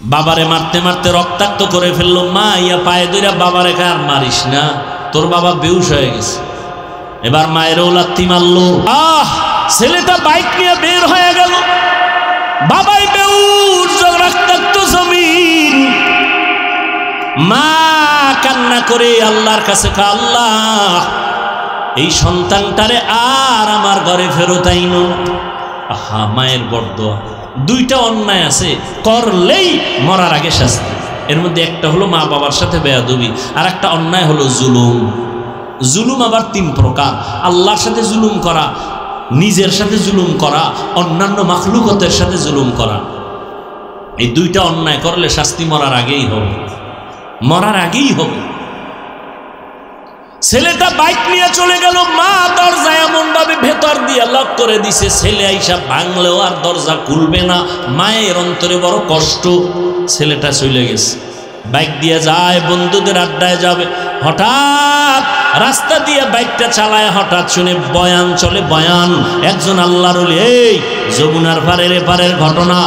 বাবারে মারতে মারতে রক্তাক্ত করে ফেললো। মা ইয়া পায়ে ধইরা বাবারে কয় আর মারিস না, তোর বাবা বেহুশ হয়ে গেছে। এবার মায়েরও লাত্তি মারলো। ছেলেটা বাইক নিয়ে বের হয়ে গেল, বাবাই বেহুশ, রক্তাক্ত জমিন। মা কান্না করে আল্লাহর কাছে কয়, আল্লাহ এই সন্তানটারে আর আমার ঘরে ফেরত আইনো। আহা, মায়ের বড় দোয়া। দুইটা অন্যায় আছে, করলেই মরার আগে শাস্তি। এর মধ্যে একটা হলো মা বাবার সাথে বেয়াদবি, আর একটা অন্যায় হলো জুলুম। জুলুম আবার তিন প্রকার: আল্লাহর সাথে জুলুম করা, নিজের সাথে জুলুম করা, অন্যান্য মাখলুকতের সাথে জুলুম করা। এই দুইটা অন্যায় করলে শাস্তি মরার আগেই হবে, মরার আগেই হবে। ছেলেটা বাইক নিয়ে চলে গেল, মা দরজা এমন ভাবে ভেতর দিয়ে লক করে দিছে, ছেলে আইসা ভাঙলেও আর দরজা খুলবে না। মায়ের অন্তরে বড় কষ্ট। ছেলেটা চলে গেছে, বাইক দিয়ে যায়, বন্ধুদের আড্ডায় যাবে। হঠাৎ রাস্তা দিয়ে বাইকটা চালায়, হঠাৎ শুনে বয়ান চলে, বয়ান। একজন আল্লাহর ওলি, এই যমুনার পারের এপারের ঘটনা।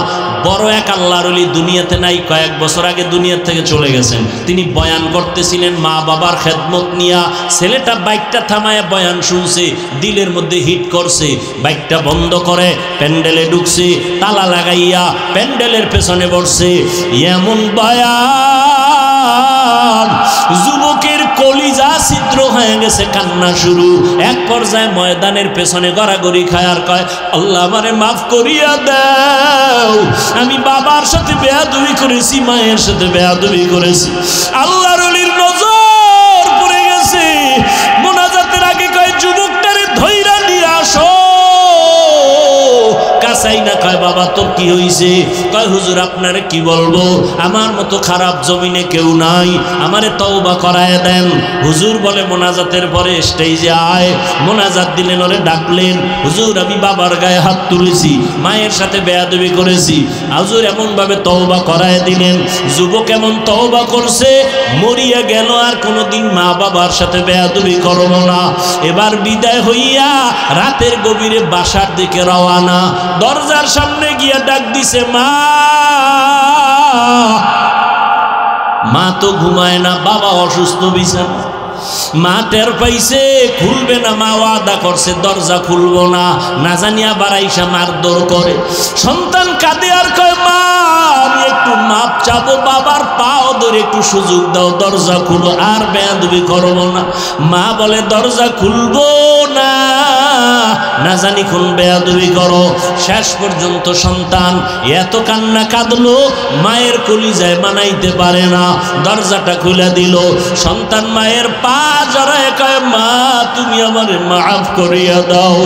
বড় এক আল্লাহর ওলি দুনিয়াতে নাই, কয়েক বছর আগে দুনিয়া থেকে চলে গেছেন। তিনি বয়ান করতেছিলেন মা বাবার খেদমত নিয়া। ছেলেটা বাইকটা থামায় বয়ান শুনছে, দিলের মধ্যে হিট করছে, বাইকটা বন্ধ করে প্যান্ডেলে ঢুকছে, তালা লাগাইয়া প্যান্ডেলের পেছনে বসছে। এমন বয়ান, যুবকের কলিজা ছিদ্র হয়ে গেছে, কান্না শুরু। এক পর্যায়ে ময়দানের পেছনে গড়াগড়ি খায় আর কয়, আল্লাহ আমারে মাফ করিয়া দাও, আমি বাবার সাথে বেয়াদবি করেছি, মায়ের সাথে বেয়াদবি করেছি। আল্লাহর ওলির নজর পড়ে গেছে। মোনাজাতের আগে কয়, যুবকটারে ধইরা নিয়ে আসো। কাছাই না, কয় বাবা তোর কি হইছে? কয় হুজুর আপনারে কি বলবো, আমার মতো খারাপ জমিনে কেউ নাই, আমারে তওবা করায় দেন। হুজুর বলে মোনাজাতের পরে স্টেজে আয়। মোনাজাত দিলেন, ওরে ডাকলেন। হুজুর আমি বাবার গায়ে হাত তুলেছি, মায়ের সাথে বেয়াদবি করেছি। হুজুর এমন ভাবে তওবা করায় দিলেন। যুবক এমন তওবা করছে, মরিয়া গেল, আর কোনোদিন মা বাবার সাথে বেয়াদবি করব না। এবার বিদায় হইয়া রাতের গভীরে বাসার দিকে রওয়ানা। দরজার সামনে গিয়া ডাক দিছে, মা। মা তো ঘুমায় না, বাবা অসুস্থ বিছানা। মা টের পাইছে, খুলবে না। মা ওয়াদা করছে দরজা খুলবো না, না জানিয়া বাড়াইসা মারধর করে। সন্তান কাঁদে আর কয়, মা আমি একটু মাপ চাবো, বাবার পাও ধরে একটু সুযোগ দাও, দরজা খুলো, আর বেয়াদবি করবো না। মা বলে দরজা খুলবো না, না জানি কোন বেয়াদবি করো। শেষ পর্যন্ত সন্তান এত কান্না কাঁদলো, মায়ের কলিজায় মানাইতে পারে না, দরজাটা খুলে দিল। সন্তান মায়ের পা জড়ায় কয়, মা তুমি আমারে মাফ করিয়া দাও।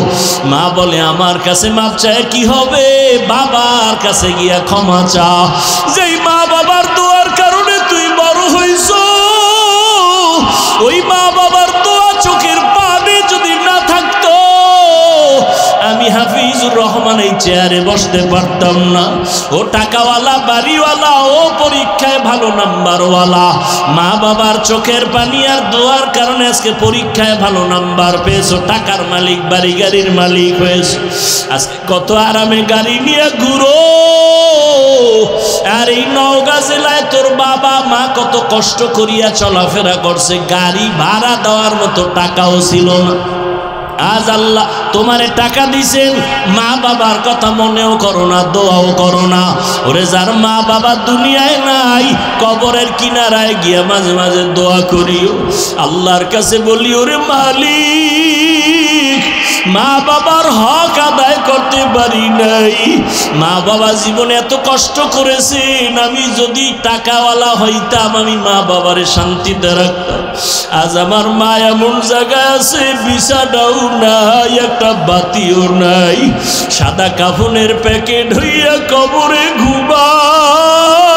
মা বলে আমার কাছে মাফ চায় কি হবে, বাবার কাছে গিয়া ক্ষমা চা। যেই মা বাবার দোয়ার কারণে তুই বড় হইছ, ওই মা বাবার দোয়া চোখের পানি যদি না থাকতো, আমি হাফিজুর রহমান এই চেয়ারে বসতে পারতাম না। ও টাকাওয়ালা, বাড়িওয়ালা, ও পরীক্ষায় ভালো নাম্বারওয়ালা। মা বাবার চোখের পানি আর দোয়ার কারণে আজকে পরীক্ষায় ভালো নাম্বার পেয়েছো, টাকার মালিক, বাড়ি গাড়ির মালিক হয়েছে। আজকে কত আরামে গাড়ি নিয়ে ঘুরো। আর এই নওগাঁ জেলায় তোর বাবা মা কত কষ্ট করিয়া চলাফেরা করছে, গাড়ি ভাড়া দেওয়ার মতো টাকাও ছিল না। আজ আল্লাহ তোমারে টাকা দিছেন, মা বাবার কথা মনেও করো না, দোয়াও করো না। ওরে যার মা বাবা দুনিয়ায় নাই, কবরের কিনারায় গিয়া মাঝে মাঝে দোয়া করিও, আল্লাহর কাছে বলি, ওরে মালিক মা বাবার হক আদায় করতে পারি নাই, মা বাবা জীবনে এত কষ্ট করেছেন, আমি যদি টাকাওয়ালা হইতাম আমি মা বাবারে শান্তিতে রাখতাম। আজ আমার মা এমন জায়গায় আছে, বিছানাও নাই, একটা বাতিও নাই, সাদা কাফনের প্যাকেট হইয়া কবরে ঘুমায়।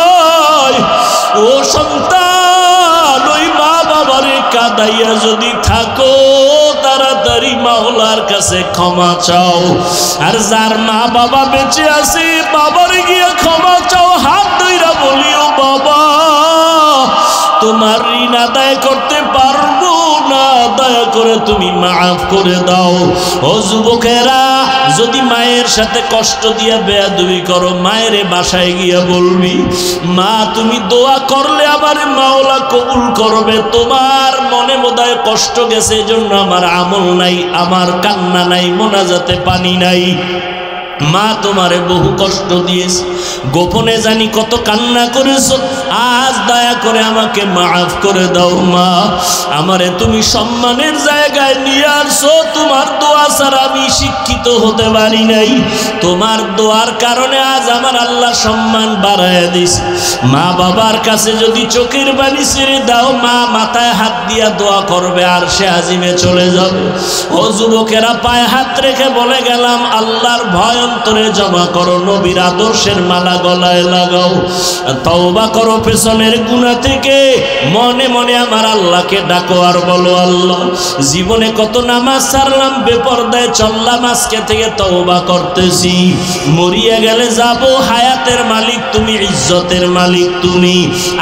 ও সন্তান, ওই মা বাবারে কাঁদাইয়া যদি থাকো, তাড়াতাড়ি মাওলার কাছে ক্ষমা চাও। আর যার মা বাবা বেঁচে আছে, বাবারে গিয়ে ক্ষমা চাও, হাত ধইরা বলিও, বাবা তোমার ঋণ আদায় করতে পারবো না, দয়া করে তুমি মাফ করে দাও। ও যুবকেরা, যদি মায়ের সাথে কষ্ট দিয়া বেয়াদবি করো, মায়ের বাসায় গিয়া বলবি, মা তুমি দোয়া করলে আমার মাওলা কবুল করবে, তোমার মনে বোধহয় কষ্ট গেছে এজন্য আমার আমল নাই, আমার কান্না নাই, মোনাজাতে পানি নাই। মা তোমারে বহু কষ্ট দিয়েছে, গোপনে জানি কত কান্না করেছো, আজ দয়া করে আমাকে মাফ করে দাও মা। আমারে তুমি সম্মানের জায়গায় নিয়ে আসছো, তোমার দোয়া ছাড়া আমি শিক্ষিত হতে পারি নাই, তোমার দোয়ার কারণে আজ আমার আল্লাহ সম্মান বাড়ায় দিস। মা বাবার কাছে যদি চোখের পানি ছেড়ে দাও, মা মাথায় হাত দিয়া দোয়া করবে আর সে আজিমে চলে যাবে। ও যুবকেরা, পায়ে হাত রেখে বলে গেলাম, আল্লাহর ভয় অন্তরে জমা করো, নবীর আদর্শের মালা গলায় লাগাও, তওবা করো পেছনের গুনাহ থেকে, মনে মনে আমার আল্লাহকে ডাকো আর বলো, আল্লাহ জীবনে কত নামাজ ছাড়লাম, বেপরদায় চললাম, আজকে থেকে তওবা করতেছি, মরিয়া গেলে যাব, হায়াতের মালিক তুমি, ইজ্জতের মালিক তুমি,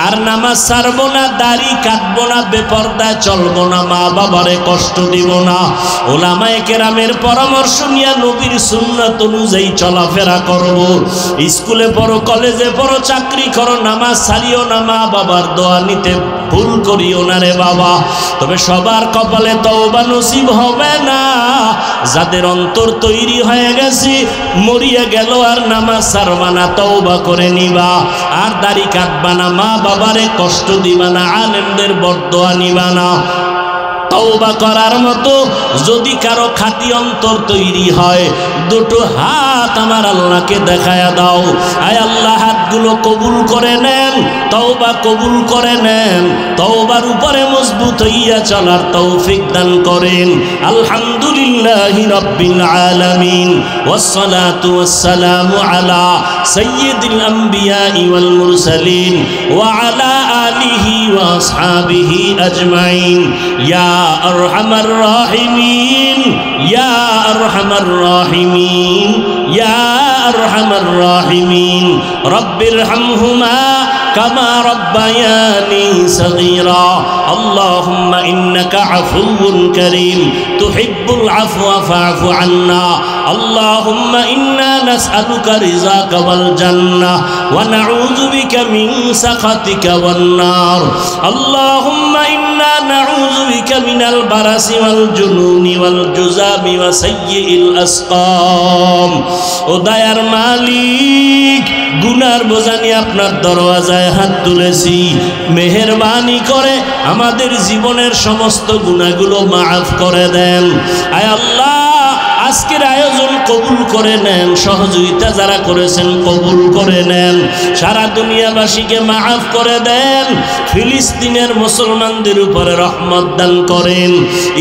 আর নামাজ ছাড়বো না, দাড়ি কাটবো না, বেপরদায় চলবো না, মা বাবারে কষ্ট দিব না। ওলামায়ে কেরামের পরামর্শ নিয়ে নবীর সুন্নাত অনুযায়ী চলাফেরা করবো। স্কুলে পড়ো, কলেজে পড়ো, চাকরি করো, নামাজ ছাড়িও না, মা বাবার দোয়া নিতে ভুল করিও না রে বাবা। তবে সবার কপালে তওবা নসিব হবে না, যাদের অন্তর তৈরি হয়ে গেছে, মরিয়া গেল আর নামাজ ছাড়বা না, তওবা করে নিবা, আর দাড়ি কাটবা না, মা বাবারে কষ্ট দিবা না, আলেমদের বরদোয়া নিবা না। তওবা করার মতো যদি কারো খাঁটি অন্তর তৈরি হয়, দুটো হাত আমার আল্লাহকে দেখায়া দাও। আয় আল্লাহ, হাতগুলো কবুল করে নেন, তওবা কবুল করে নেন, তওবার উপরে মজবুত হইয়া চলার তৌফিক দান করেন। আলহামদুলিল্লাহি রাব্বিল আলামিন, ওয়াসসালাতু ওয়াসসালামু আলা সাইয়্যিদিল আমবিয়া ওয়াল মুরসালিন ওয়া আলা আলিহি ওয়া আসহাবিহি আজমাইন। ইয়া আরহামার রাহিমিন, ইয়া আরহামার রাহিমিন, ইয়া আরহামার রাহিমিন, রব্বিরহামহুমা কামা রব্বায়ানি সগীরা। আল্লাহুম্মা ইন্নাকা আফুউন কারীম, তুহিব্বুল আফওয়া ফা'ফু আন্না। আল্লাহুম্মা ইন্না নাসআলুকা রিযাকা ওয়াল জান্নাহ ওয়া নাউযু বিকা মিন সাখাতিকা ওয়ান নার। আল্লাহুম্মা ইন্না নাউযু বিকা মিনাল বারাসি ওয়াল জুনুনি ওয়াল জুযামি ওয়া সাইয়্যিল আসকাম। ও দয়ার মালিক, গুনার বোঝা নিয়ে আপনার দরওয়াজায় হাত তুলেছি, মেহেরবানি করে আমাদের জীবনের সমস্ত গুনাহগুলো মাফ করে দেন। আয় আল্লাহ, আজকের আয়োজন কবুল করে নেন, সহযোগিতা যারা করেছেন কবুল করে নেন, সারা দুনিয়াবাসীকে মাফ করে দেন, ফিলিস্তিনের মুসলমানদের উপরে রহমত দান করেন,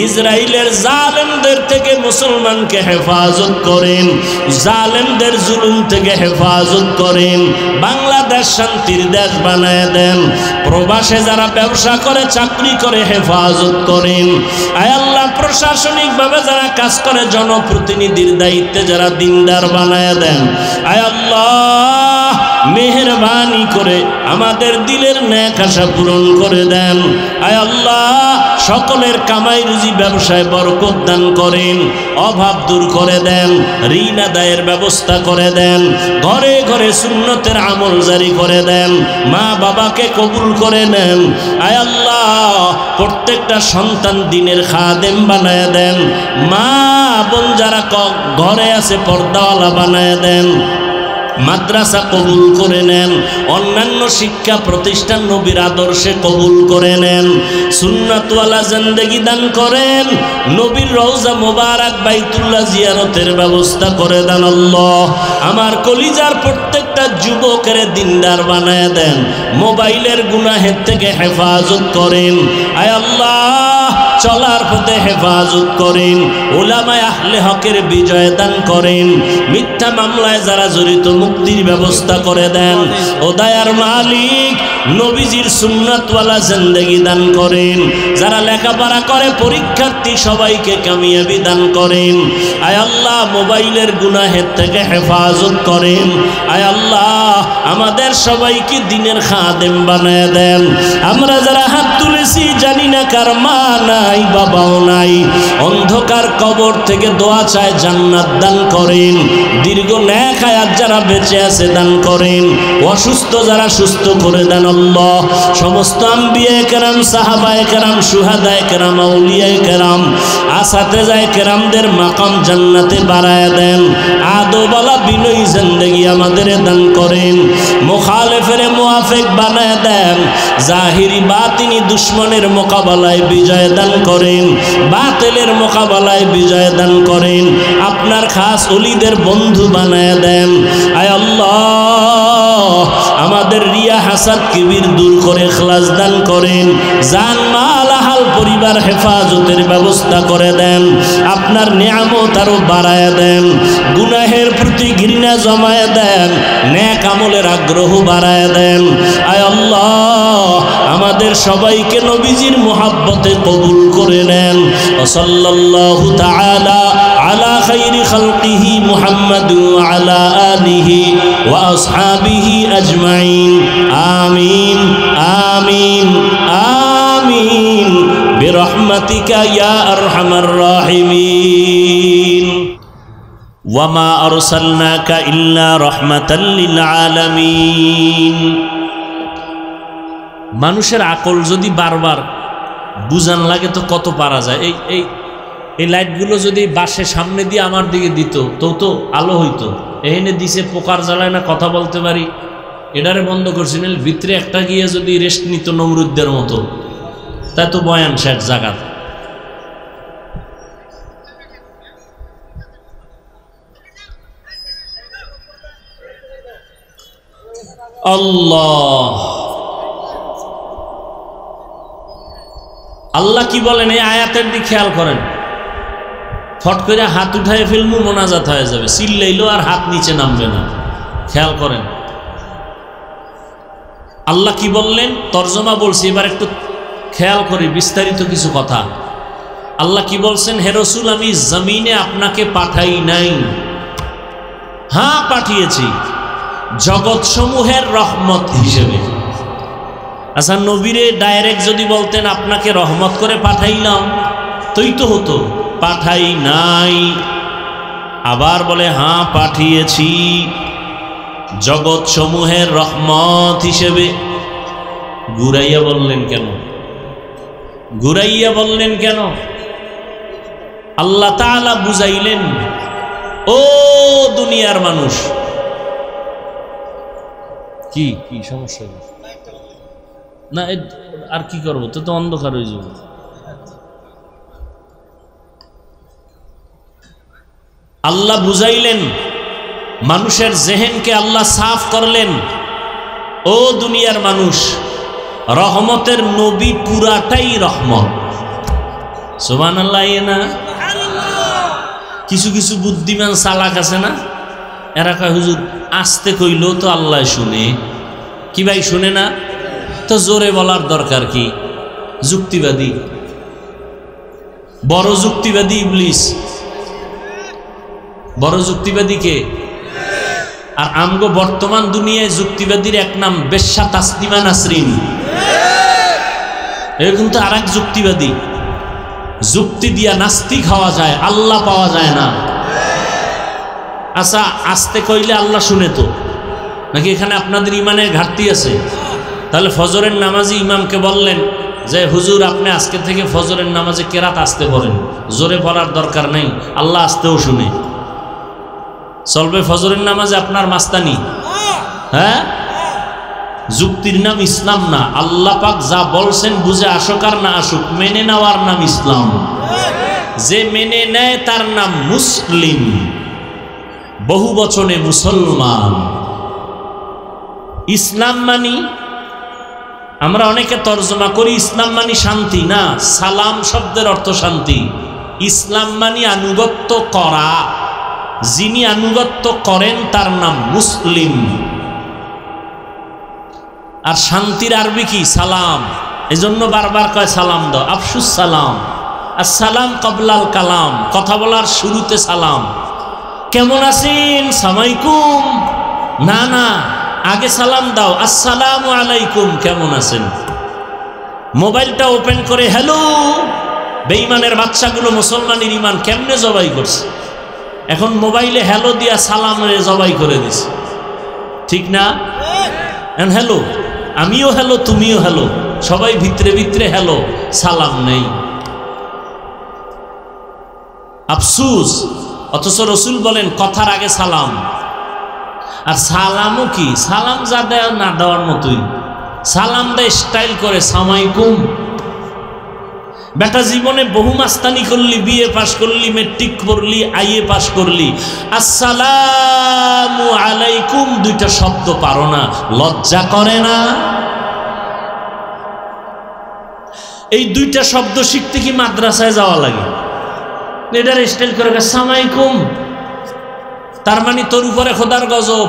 ইসরায়েলের জালেমদের থেকে মুসলমানকে হেফাজত করেন, জালেমদের জুলুম থেকে হেফাজত করেন, বাংলাদেশ শান্তির দেশ বানায় দেন, প্রবাসে যারা ব্যবসা করে চাকরি করে হেফাজত করেন। আয় আল্লাহ, প্রশাসনিকভাবে যারা কাজ করে, জনপ্রতিনিধির দায়িত্বে যারা দিনদার বানায় দেন। আয় আল্লাহ, মেহেরবানি করে আমাদের দিলের নেক আশা পূরণ করে দেন। আয় আল্লাহ, সকলের কামাই রুজি ব্যবসায় বরকত দান করেন, অভাব দূর করে দেন, ঋণ আদায়ের ব্যবস্থা করে দেন, ঘরে ঘরে সুন্নতের আমল জারি করে দেন, মা বাবাকে কবুল করে নেন। আয় আল্লাহ, প্রত্যেকটা সন্তান দিনের খাদেম বানায় দেন, মা বোন যারা ঘরে আছে পর্দাওয়ালা বানায় দেন, মাদ্রাসা কবুল করে নেন, অন্যান্য শিক্ষা প্রতিষ্ঠান নবীর আদর্শে কবুল করে নেন, সুন্নাতওয়ালা জিন্দেগি দান করেন, নবীর রওজা মোবারক বাইতুল্লাহ জিয়ারতের ব্যবস্থা করে দেন। আল্লাহ, আমার কলিজার প্রত্যেকটা যুবকের দিনদার বানায় দেন, মোবাইলের গুনাহের থেকে হেফাজত করেন। আয় আল্লাহ, চলার পথে হেফাজত করেন, উলামায়ে আহলে হকের বিজয় দান করেন, মিথ্যা মামলায় যারা জড়িত মুক্তির ব্যবস্থা করে দেন। ও দয়ার মালিক, নবীজির সুন্নাতওয়ালা জিন্দেগি দান করেন, যারা লেখাপড়া করে পরীক্ষার্থী সবাইকে কামিয়াবি দান করেন। আয় আল্লাহ, মোবাইলের গুনাহের থেকে হেফাজত করেন। আয় আল্লাহ, আমাদের সবাইকে দিনের খাদেম বানায় দেন। আমরা যারা হাত তুলেছি জানি না কার মা নাই, নাই, বাবাও নাই, অন্ধকার কবর থেকে দোয়া চায় জান্নাত দান করেন, দীর্ঘ নেক হায়াত যারা বেঁচে আছে দান করেন, অসুস্থ যারা সুস্থ করে দেন আল্লাহ। সমস্ত আম্বিয়ায়ে কেরাম, সাহাবায়ে কেরাম, শুহাদায়ে কেরাম, আউলিয়ায়ে কেরাম, আসাতেজায়ে কেরামদের মাকাম জান্নাতে বাড়ায় দেন। আদোবালা বিনয়ী জিন্দেগি আমাদের দান করেন, মুখালেফের মুআফিক বানায় দেন, জাহিরি বাতিনি দুশ্মনের মোকাবেলায় বিজয় দান করেন, বাতিলের মোকাবেলায় বিজয় দান করেন, আপনার খাস ওলিদের বন্ধু বানায় দেন। আয় আল্লাহ, আমাদের রিয়া হাসাদ কিবির দূর করে ইখলাস দান করেন, জান মাল আহাল পরিবার হেফাজতের ব্যবস্থা করে দেন, আপনার নিয়ামত আরো বাড়ায় দেন, গুনাহের প্রতি ঘৃণা জমায় দেন, নেক আমলের আগ্রহ বাড়ায় দেন। আয় আল্লাহ, আমাদের সবাইকে নবীজির মুহাব্বতে কবুল করে নেন। সাল্লাল্লাহু তাআলা আলা খাইরি খালকিহি মুহাম্মাদ ওয়া আলা আলিহি ওয়া আসহাবিহি আজমাইন। আমিন আমিন আমিন বিরহমাতিকা ইয়া আরহামার রাহিমিন। ওয়ামা আরসালনাকা ইল্লা রাহমাতাল লিল আলামিন। মানুষের আকল যদি বারবার বুঝান লাগে তো কত পারা যায়। এই লাইটগুলো যদি বাসে সামনে দিয়ে আমার দিকে দিত তো আলো হইতো। এখানে দিছে পোকার জ্বালায় না কথা বলতে পারি, এটারে বন্ধ করছিলেন, ভিতরে একটা গিয়ে যদি রেস্ট নিত নমরুদ্দের মতো, তাই তো বয়ান শেষ জাগাত। আল্লাহ আল্লাহ কি বলেন এই আয়াতের দিকে খেয়াল করেন। ফট করে হাত উঠায় ফেলবো, মোনাজাত হয়ে যাবে, চিল্লাইলো আর হাত নিচে নামবে না। খেয়াল করেন আল্লাহ কি বললেন, তর্জমা বলছি, এবার একটু খেয়াল করি বিস্তারিত কিছু কথা। আল্লাহ কি বলছেন, হে রাসূল আমি জমিনে আপনাকে পাঠাই নাই, হ্যাঁ পাঠিয়েছি জগৎ সমূহের রহমত হিসেবে। আচ্ছা নবীরে ডাইরেক্ট যদি বলতেন আপনাকে রহমত করে পাঠাইলাম তোই তো হতো, পাঠাই নাই। আবার বলে হ্যাঁ পাঠিয়েছি জগৎ সমূহের রহমত হিসেবে। ঘুরাইয়া বললেন কেন? ঘুরাইয়া বললেন কেন? আল্লাহ তাআলা বুঝাইলেন, ও দুনিয়ার মানুষ। কি কি সমস্যা না, আর কি করবো, তো তো অন্ধকার হয়ে যাবে। আল্লাহ বুঝাইলেন, মানুষের জেহেনকে আল্লাহ সাফ করলেন, ও দুনিয়ার মানুষ, রহমতের নবী পুরাটাই রহমত। সুবহানাল্লাহ। না কিছু কিছু বুদ্ধিমান চালাক আছে না, এরা কয় হুজুর আস্তে কইলেও তো আল্লাহ শুনে। কি ভাই শুনে না? তো জোরে বলার দরকার কি? যুক্তিবাদী, বড় যুক্তিবাদী ইবলিস। বড় যুক্তিবাদী কে? আর আমগো বর্তমান দুনিয়ায় যুক্তিবাদীর এক নাম বেশ্যা তাসলিমা নাসরিন। এরকম তো আর এক যুক্তিবাদী। যুক্তি দিয়া নাস্তিক হওয়া যায়, আল্লাহ পাওয়া যায় না। আচ্ছা আস্তে কইলে আল্লাহ শুনে তো নাকি? এখানে আপনাদের ইমানের ঘাটতি আছে। তাহলে ফজরের নামাজি ইমামকে বললেন যে হুজুর আপনি আজকে থেকে ফজরের নামাজে কেরাত আসতে পড়েন, জোরে পড়ার দরকার নেই, আল্লাহ আসতেও শুনে। চলবে ফজরের নামাজে আপনার মাস্তানি? হ্যাঁ, যুক্তির নাম ইসলাম না। আল্লাহ পাক যা বলছেন বুঝে আসুক আর না আসুক, মেনে নেওয়ার নাম ইসলাম। যে মেনে নেয় তার নাম মুসলিম, বহু বচনে মুসলমান। ইসলাম মানি, আমরা অনেকে তর্জমা করি ইসলাম মানি শান্তি। না, সালাম শব্দের অর্থ শান্তি। ইসলাম মানি আনুগত্য করা, যিনি আনুগত্য করেন তার নাম মুসলিম। আর শান্তির আরবি কি? সালাম। এজন্য বারবার কয় সালাম দাও, আফসুস সালাম। আসসালাম কবলাল কালাম, কথা বলার শুরুতে সালাম। কেমন আছেন? সালামালাইকুম। না না, আগে সালাম দাও, আসসালামু আলাইকুম, কেমন আছেন? মোবাইলটা ওপেন করে হ্যালো বেঈমানের বাচ্চাগুলো মুসলমানের ইমান কেমনে জবাই করছে? এখন মোবাইলে হ্যালো দিয়া সালামে জবাই করে দিছে, ঠিক না? হ্যালো, আমিও হ্যালো, তুমিও হ্যালো, সবাই ভিতরে ভিতরে হ্যালো, সালাম নেই। আফসুস। অথচ রসুল বলেন কথার আগে সালাম। আর সালামও কি, সালাম যা দেয় না দেওয়ার মতোই, সালাম দেয় স্টাইল করে, সামাইকুম। বেটা জীবনে বহু মাস্তানি করলি, বিএ পাস করলি, মেট্রিক পড়লি, আইএ পাস করলি, আসসালামু আলাইকুম দুইটা শব্দ পারো না, লজ্জা করে না? এই দুইটা শব্দ শিখতে কি মাদ্রাসায় যাওয়া লাগে? এটার স্টাইল করে সামাইকুম, তার মানে তোর উপরে খোদার গজব।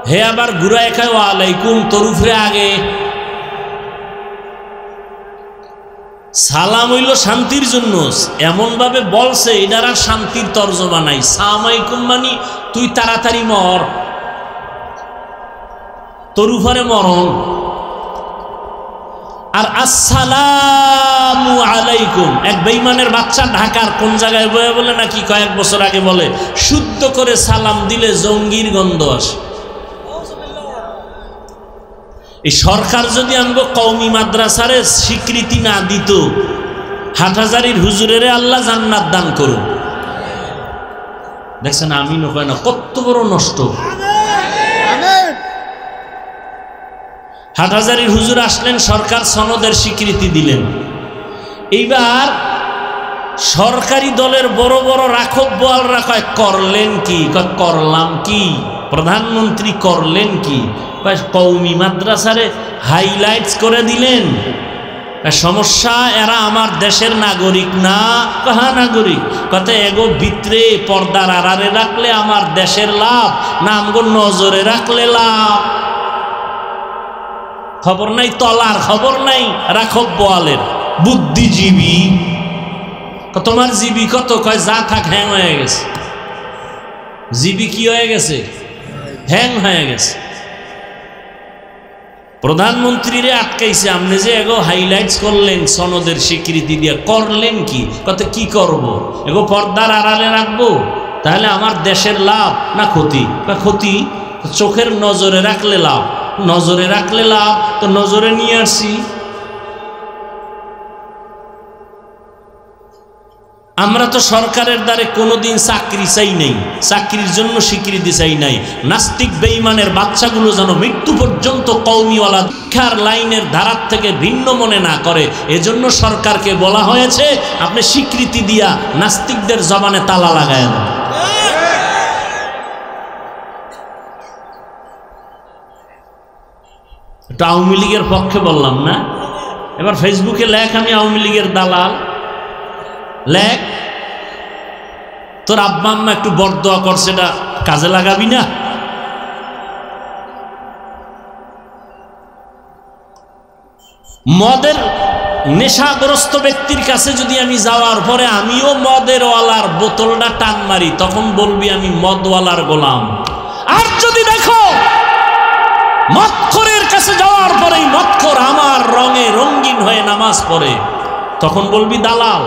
হে আবার ঘুরায় খায় ওয়ালাইকুম, তোর উপরে আগে। সালাম হইল শান্তির জন্য, এমন ভাবে বলছে এটার আর শান্তির তর্জমা নাই। সালামাইকুম মানে তুই তাড়াতাড়ি মর, তোর উপরে মরণ। আর আসসালামু আলাইকুম এক বেঈমানের বাচ্চা ঢাকার কোন জায়গায় বয়ে বলে নাকি কয়েক বছর আগে বলে, শুদ্ধ করে সালাম দিলে জঙ্গির গন্ধ আসে। এই সরকার যদি আমগো কওমি মাদ্রাসারে স্বীকৃতি না দিত, হাটহাজারীর হুজুরেরে আল্লাহ জান্নাত দান করুন। দেখছেন আমিন কয় না, কত বড় নষ্ট। হাটহাজারীর হুজুর আসলেন, সরকার সনদের স্বীকৃতি দিলেন। এইবার সরকারি দলের বড় বড় রাখব বোয়ালরা কয় করলেন কি? কয় করলাম কি? প্রধানমন্ত্রী করলেন কি? কওমি মাদ্রাসারে হাইলাইটস করে দিলেন। সমস্যা, এরা আমার দেশের নাগরিক না। কাহা নাগরিক? কত এগো ভিতরে পর্দার আড়ালে রাখলে আমার দেশের লাভ না আমগো নজরে রাখলে লাভ? খবর নাই তলার, খবর নাই রাখব বোয়ালের। বুদ্ধিজীবী তোমার জিবি কত? কয় যা থাক হ্যাং হয়ে গেছে। জিবি কি হয়ে গেছে? হ্যাং হয়ে গেছে। প্রধানমন্ত্রীরে আটকাইছে, আপনি যে এগো হাইলাইটস করলেন সনদের স্বীকৃতি দিয়ে, করলেন কি? কত কি করব? এগো পর্দার আড়ালে রাখবো, তাহলে আমার দেশের লাভ না ক্ষতি? ক্ষতি। চোখের নজরে রাখলে লাভ, নজরে রাখলে লাভ, তো নজরে নিয়ে আসি। আমরা তো সরকারের দ্বারে কোনোদিন চাকরি চাই নাই, চাকরির জন্য স্বীকৃতি চাই নাই। নাস্তিক বেঈমানের বাচ্চাগুলো যেন মৃত্যু পর্যন্ত কওমিওয়ালা শিক্ষার লাইনের ধারার থেকে ভিন্ন মনে না করে, এজন্য সরকারকে বলা হয়েছে আপনি স্বীকৃতি দিয়া নাস্তিকদের জবানে তালা লাগায় দেন। এটা আওয়ামী লীগের পক্ষে বললাম না। এবার ফেসবুকে লেখ আমি আওয়ামী লীগের দালাল, লেখ। তোর আব্বা আম্মা একটু বরদোয়া করছে, এটা কাজে লাগাবি না? মদের নেশাগ্রস্ত ব্যক্তির কাছে যদি আমি যাওয়ার পরে আমিও মদের ওয়ালার বোতলটা টান মারি, তখন বলবি আমি মদওয়ালার গোলাম। আর যদি দেখো মদখোরের কাছে যাওয়ার পরেই মদখোর আমার রঙে রঙিন হয়ে নামাজ পড়ে, তখন বলবি দালাল।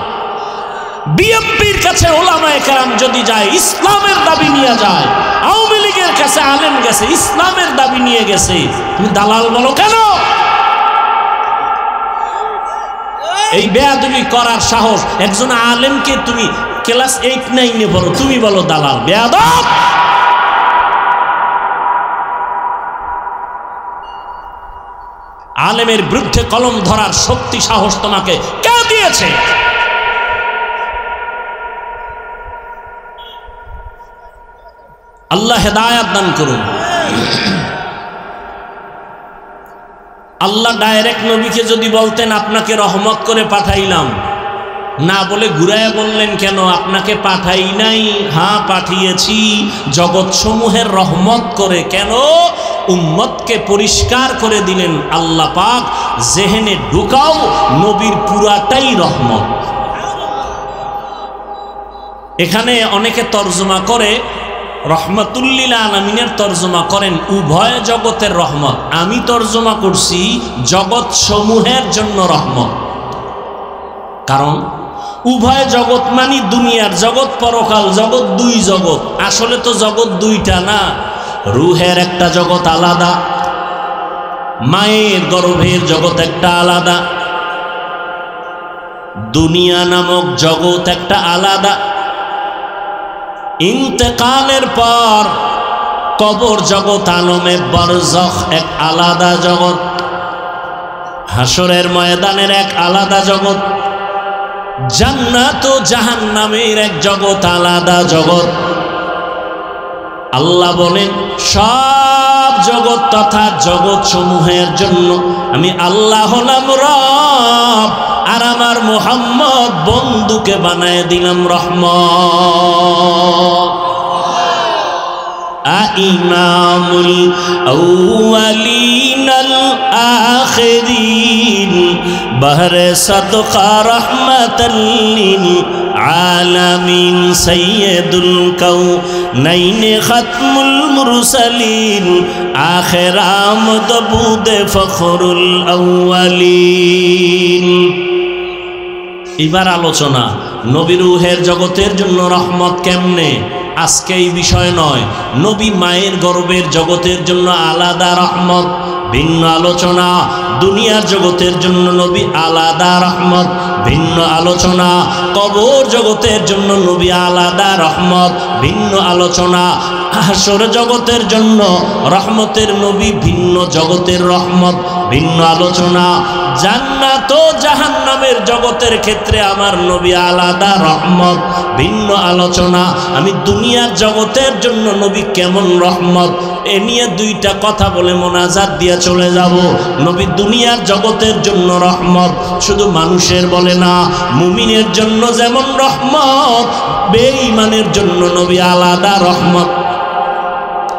বিএনপির কাছে ওলামায়ে কেরাম যদি যায়, ইসলামের দাবি নিয়ে যায়, আওয়ামী লীগের কাছে আলেম গেছে, ইসলামের দাবি নিয়ে গেছে, তুমি দালাল বলো কেন? এই বেয়াদবি করার সাহস একজন আলেমকে, তুমি ক্লাস 8-9 পড়ো, তুমি বলো দালাল, বেয়াদব। আলেমের বিরুদ্ধে কলম ধরার শক্তি সাহস তোমাকে কে দিয়েছে? আল্লাহ হেদায়াত দান করুন। আল্লাহ ডাইরেক্ট নবীকে যদি বলতেন আপনাকে রহমত করে পাঠাইলাম, না বলে ঘুরায় বললেন কেন? আপনাকে পাঠাই নাই, হ্যাঁ পাঠিয়েছি জগৎ সমূহের রহমত করে। কেন? উম্মতকে পরিষ্কার করে দিলেন আল্লাহ পাক, জেহেনে ঢুকাও নবীর পুরাটাই রহমত। এখানে অনেকে তর্জমা করে রহমতুল্লিল আলামিনের তর্জমা করেন উভয় জগতের রহমত। আমি তর্জমা করছি জগৎ সমূহের জন্য রহমত। কারণ উভয় জগৎ মানে দুনিয়ার জগৎ, পরকাল জগৎ, দুই জগৎ। আসলে তো জগৎ দুইটা না, রুহের একটা জগৎ আলাদা, মায়ের গর্ভের জগৎ একটা আলাদা, দুনিয়া নামক জগৎ একটা আলাদা। ইন্তেকালের পর কবর জগৎ, আলমে বারজাখ এক আলাদা জগৎ, হাসরের ময়দানের এক আলাদা জগৎ, জান্নাত ও জাহান্নামের এক জগৎ আলাদা জগৎ। আল্লাহ বলেন সব জগৎ তথা জগৎ সমূহের জন্য আমি আল্লাহ হলাম রব, আর আমার মুহাম্মদ বন্ধুকে বানায় দিলাম রহমত। ইমামুল আউয়ালিন আল আখিরিন বহরে সাদকা রহমাতাল লিল আলামিন সাইয়্যিদুল কাউনাইন খাতমুল মুরসালিন আখির আমদ বুদে ফখরুল আউয়ালিন। এবার আলোচনা নবী রূহের জগতের জন্য রহমত কেমনে, আজকে এই বিষয় নয়। নবী মায়ের গর্ভের জগতের জন্য আলাদা রহমত, ভিন্ন আলোচনা। দুনিয়ার জগতের জন্য নবী আলাদা রহমত, ভিন্ন আলোচনা। কবর জগতের জন্য নবী আলাদা রহমত, ভিন্ন আলোচনা। হাসর জগতের জন্য রহমতের নবী, ভিন্ন জগতের রহমত, ভিন্ন আলোচনা। জান্নাত ও জাহান্নামের জগতের ক্ষেত্রে আমার নবী আলাদা রহমত, ভিন্ন আলোচনা। আমি দুনিয়ার জগতের জন্য নবী কেমন রহমত, এ নিয়ে দুইটা কথা বলে মোনাজাত দিয়ে চলে যাব। নবী দুনিয়ার জগতের জন্য রহমত, শুধু মানুষের বলে না, মুমিনের জন্য যেমন রহমত, বেঈমানের জন্য নবী আলাদা রহমত।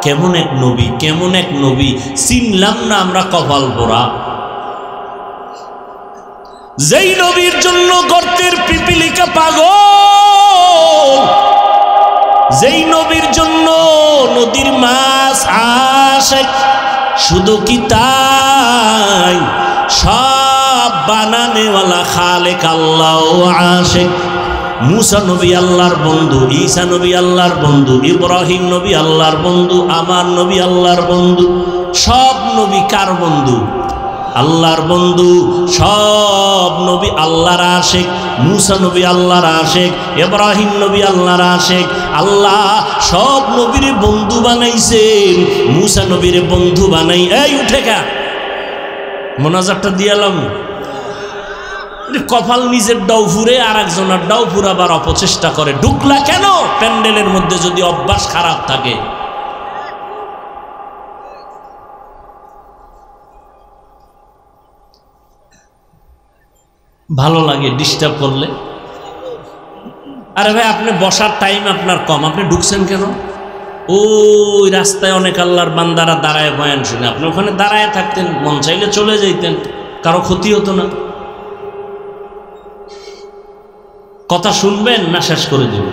কেমন এক নবী, কেমন এক নবী, চিনলাম না আমরা কপাল পোড়া। যেই নবীর জন্য গর্তের পিপিলিকা পাগল, যেই নবীর জন্য নদীর মাছ আশিক, শুধু কি তাই, সব বানানেওয়ালা খালেক আল্লাহ আশিক। মুসা নবী আল্লাহর বন্ধু, ঈসা নবী আল্লাহর বন্ধু, ইব্রাহিম নবী আল্লাহর বন্ধু, আমার নবী আল্লাহর বন্ধু। সব নবী কার বন্ধু? আল্লাহর বন্ধু। সব নবী আল্লাহর আশিক। মুসা নবী আল্লাহর আশিক, ইব্রাহিম নবী আল্লাহর আশিক। আল্লাহ সব নবীর বন্ধু বানাইছেন, মুসা নবীর বন্ধু বানাই। এই উঠে কা মোনাজাতটা দিয়ালাম। কপাল নিজের ডাউ ফুরে আর একজনের ডাউ ফুরাবার অপচেষ্টা করে। ঢুকলা কেন প্যান্ডেলের মধ্যে যদি অভ্যাস খারাপ থাকে? ভালো লাগে ডিস্টার্ব করলে। আরে ভাই, আপনি বসার টাইম আপনার কম, আপনি ঢুকছেন কেন? ওই রাস্তায় অনেক আল্লাহর বান্দারা দাঁড়ায় বয়ান শুনে, আপনি ওখানে দাঁড়ায় থাকতেন, মন চাইলে চলে যাইতেন, কারো ক্ষতি হতো না। কথা শুনবেন না শেষ করে দেব?